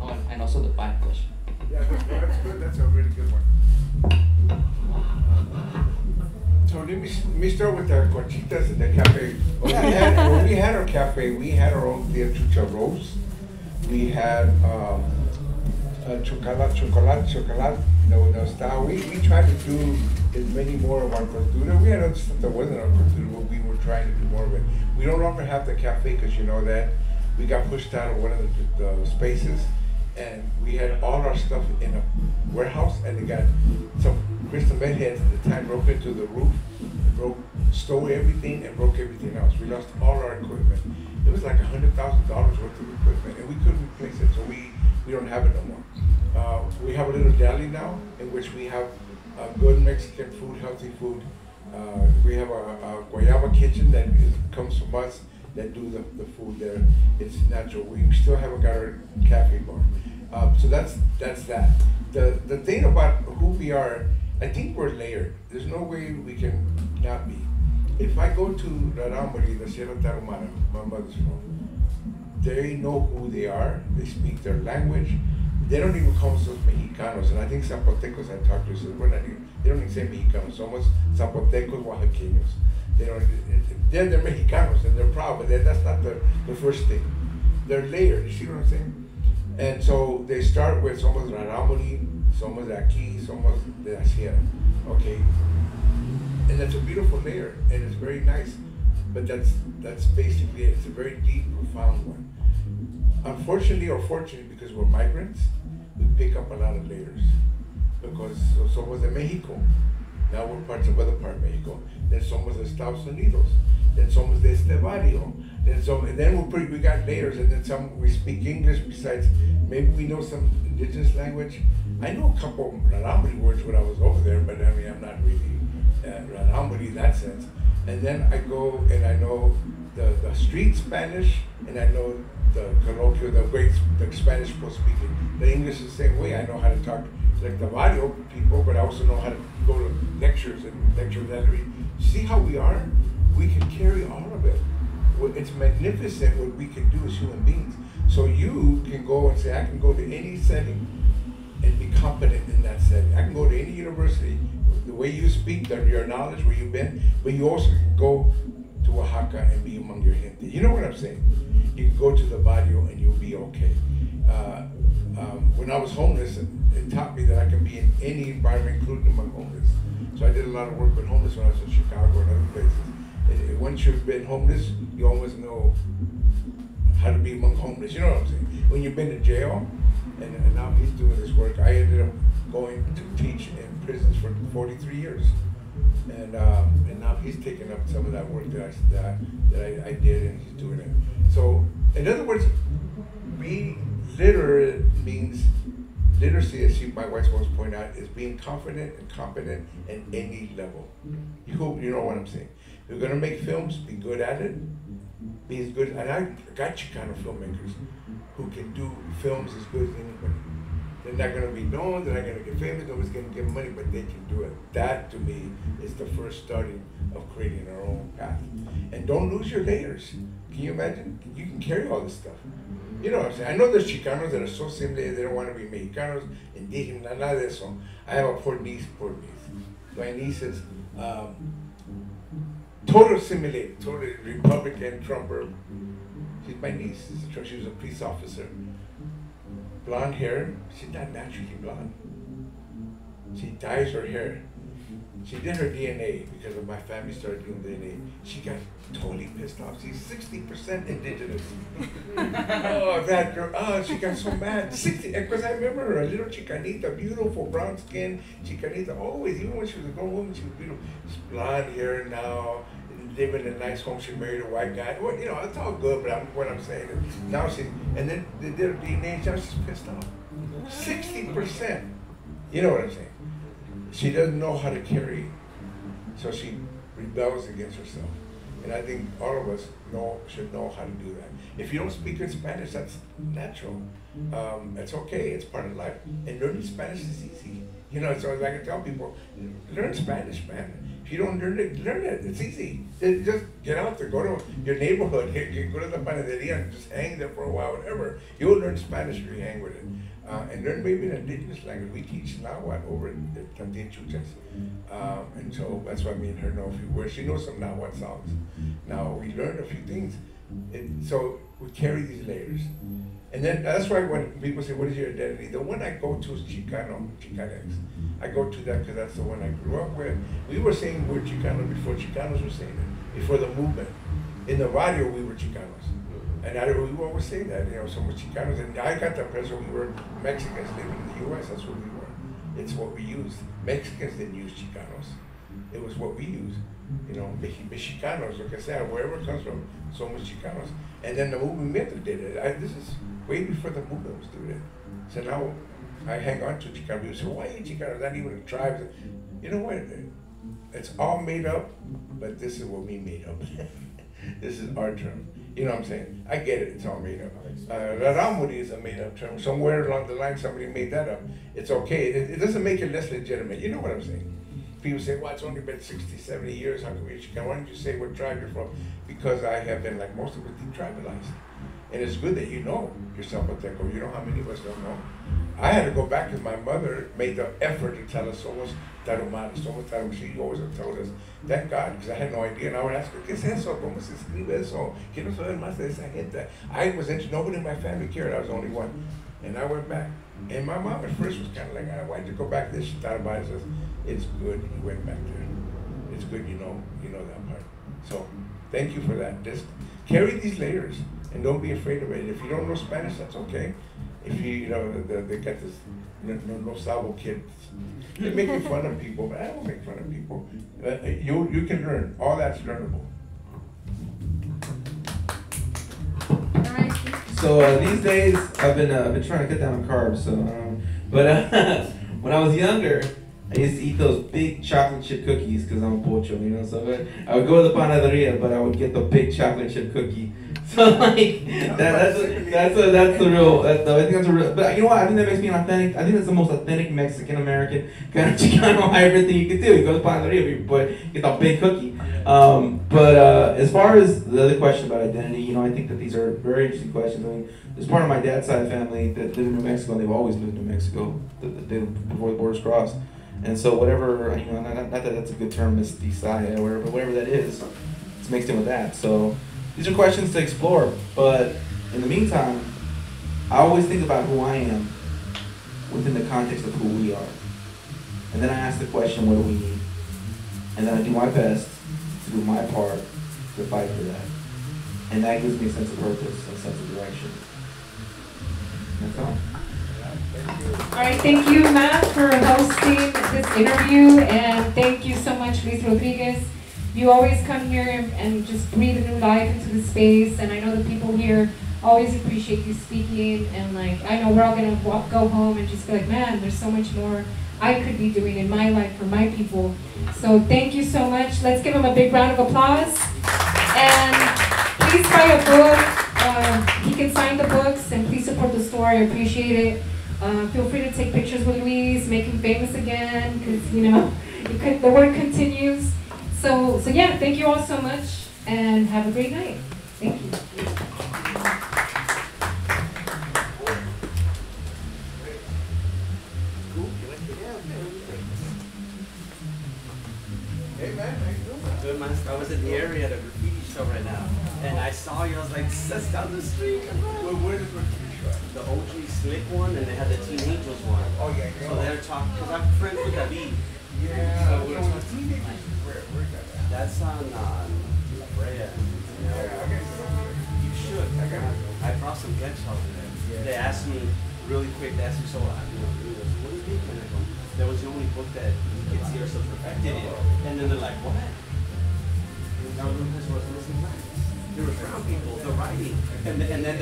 Oh, and also the final question. Yeah, that's good. That's a really good one. So let me start with the conchitas and the cafe. When we had our cafe, we had our own Dia Chucharros. We had chocolate, no style. We tried to do as many more of our cultura. We had other stuff that wasn't our cultura, but we were trying to do more of it. We no longer have the cafe because you know that we got pushed out of one of the spaces, and we had all our stuff in a warehouse, and they got some crystal meth heads at the time broke into the roof, stole everything and broke everything else. We lost all our equipment. It was like $100,000 worth of equipment, and we couldn't replace it, so we don't have it no more. We have a little deli now in which we have good Mexican food, healthy food. We have a guayaba kitchen that comes from us that do the food there. It's natural. We still haven't got our cafe bar. So that's that. The thing about who we are, I think we're layered. There's no way we can not be. If I go to Raramuri, the Sierra Tarahumara, my mother's home, they know who they are. They speak their language. They don't even call themselves Mexicanos. And I think Zapotecos, I talked to, said, they don't even say Mexicanos. Somos Zapotecos Oaxaqueños. They're Mexicanos and they're proud, but that's not the first thing. They're layered, you see what I'm saying? And so they start with somos Raramuri, somos de aquí, somos de la Sierra, okay? And that's a beautiful layer, and it's very nice, but that's basically it. It's a very deep, profound one. Unfortunately or fortunately, because we're migrants, we pick up a lot of layers. Because somos de Mexico, now we're parts of other part of Mexico. Then somos de Estados Unidos. Then somos de este barrio. Then we got layers, and then we speak English besides, maybe we know some indigenous language. I know a couple Raramuri words when I was over there, but I mean, I'm not really Raramuri in that sense. And then I go and I know the street Spanish, and I know the colloquial, the Spanish people speaking. The English is the same way. I know how to talk like the barrio people, but I also know how to go to lectures and lecture gallery. See how we are? We can carry all of it. It's magnificent what we can do as human beings. So you can go and say, I can go to any setting and be competent in that setting. I can go to any university, the way you speak, your knowledge, where you've been, but you also can go to Oaxaca and be among your gente. You know what I'm saying? You can go to the barrio and you'll be okay. When I was homeless, it taught me that I can be in any environment, including among homeless. So I did a lot of work with homeless when I was in Chicago and other places. And once you've been homeless, you always know how to be among homeless. You know what I'm saying? When you've been to jail, and now he's doing this work. I ended up going to teach in prisons for 43 years. And now he's taking up some of that work that I did, and he's doing it. So, in other words, being literate means, literacy, as my wife always point out, is being confident and competent at any level. You know what I'm saying. If you're gonna make films, be good at it. Be as good, and I got Chicana filmmakers who can do films as good as anybody. They're not gonna be known, they're not gonna get famous, nobody's gonna get money, but they can do it. That, to me, is the first starting of creating our own path. And don't lose your layers. Can you imagine? You can carry all this stuff. You know what I'm saying? I know there's Chicanos that are so similar, they don't want to be Mexicanos, indígenas, nada de eso. I have a poor niece. My niece is total assimilated, totally Republican, Trumper. She's my niece. She was a police officer. Blonde hair. She's not naturally blonde. She dyes her hair. She did her DNA because of my family started doing DNA. She got totally pissed off. She's 60% indigenous. Oh, that girl, oh, she got so mad. 60, because I remember her, a little Chicanita, beautiful brown skin, Chicanita, always, even when she was a grown woman, she was beautiful. She's blonde hair now, living in a nice home. She married a white guy. Well, you know, it's all good, but what I'm saying is, now she, and then they did her DNA, now she's pissed off. 60%. You know what I'm saying? She doesn't know how to carry, so she rebels against herself. And I think all of us should know how to do that. If you don't speak good Spanish, that's natural. It's okay, it's part of life. And learning Spanish is easy. You know, so like I tell people, learn Spanish, man. If you don't learn it, it's easy. Just get out there, go to your neighborhood, go to the panaderia and just hang there for a while, whatever. You'll learn Spanish if you hang with it. And learn maybe an indigenous language. We teach Nahuatl over at Tantichuchas. And so that's why me and her know a few words. She knows some Nahuatl songs. Now, we learned a few things. So we carry these layers. And then that's why when people say, what is your identity? The one I go to is Chicano, Chicanex. I go to that because that's the one I grew up with. We were saying we're Chicano before Chicanos were saying it, before the movement. In the radio, we were Chicanos. And we always say that, you know, so much Chicanos. And I got the impression we were Mexicans living in the U.S. That's what we were. It's what we used. Mexicans didn't use Chicanos. It was what we used. You know, Mexicanos, lo que sea, wherever it comes from, somos Chicanos. And then the movement did it. This is way before the movement was doing it. So now I hang on to Chicano. People say, why are you Chicanos? Not even a tribe. You know what? It's all made up, but this is what we made up. This is our term. You know what I'm saying? I get it, it's all made up. Raramuri is a made up term. Somewhere along the line somebody made that up. It's okay. It doesn't make it less legitimate. You know what I'm saying? People say, well, it's only been 60, 70 years. How come you're Chicano? Why don't you say what tribe you're from? Because I have been, like most of us, detribalized. And it's good that you know yourself, but you know how many of us don't know. I had to go back because my mother made the effort to tell us somos tarumanos, somos tarumanos. She always told us, thank God, because I had no idea. And I would ask her, ¿qué es eso? ¿Cómo se escribe eso? Quiero saber más de esa gente. I was interested, nobody in my family cared, I was the only one. And I went back. And my mom at first was kind of like, why'd you go back there? She thought about it, says, it's good you went back there. It's good you know that part. So, thank you for that. Just carry these layers. And don't be afraid of it. If you don't know Spanish, that's okay. If you know, they got this no sabo kids. They're making fun of people, but I don't make fun of people. You can learn. All that's learnable. So these days, I've been trying to cut down on carbs. So, but when I was younger, I used to eat those big chocolate chip cookies because I'm a pocho, you know. So I would go to the panaderia, but I would get the big chocolate chip cookie. So like that's the real. I think that's a real. But you know what? I think that makes me an authentic. I think that's the most authentic Mexican American kind of Chicano hybrid thing you could do. You go to the panaderia, but get the big cookie. But as far as the other question about identity, you know, I think that these are very interesting questions. I mean, there's part of my dad's side of the family that live in New Mexico, and they've always lived in New Mexico before the borders crossed. And so whatever, you know, not that that's a good term, mestizaje or whatever that is, it's mixed in with that. So these are questions to explore. But in the meantime, I always think about who I am within the context of who we are. And then I ask the question, what do we need? And then I do my best to do my part to fight for that. And that gives me a sense of purpose, a sense of direction. That's all. All right, thank you, Matt, for hosting this interview, and thank you so much, Luis Rodriguez. You always come here and just breathe a new life into the space, and I know the people here always appreciate you speaking, and like, I know we're all gonna go home and just be like, man, there's so much more I could be doing in my life for my people. So thank you so much. Let's give him a big round of applause. And please buy a book. He can sign the books, and please support the store. I appreciate it. Feel free to take pictures with Luis, make him famous again, because you know the work continues. So yeah, thank you all so much, and have a great night. Thank you. Hey man, how you doing? Good man. I was in the area at a graffiti show right now, and I saw you. I was like, that's down the street. Where is graffiti show? The OG Slick one, and they had the Teen Angels one. Oh yeah. So they're talking, because I'm friends with David, Yeah, so where's that at? That's on La Brea. Yeah, You should. I brought some guests over there. Yeah. They asked me really quick. They asked me, so what is it? And I go, that was the only book that we could see ourselves perfected in. And then they're like, what? And I was listening back. There were brown people, the writing, and then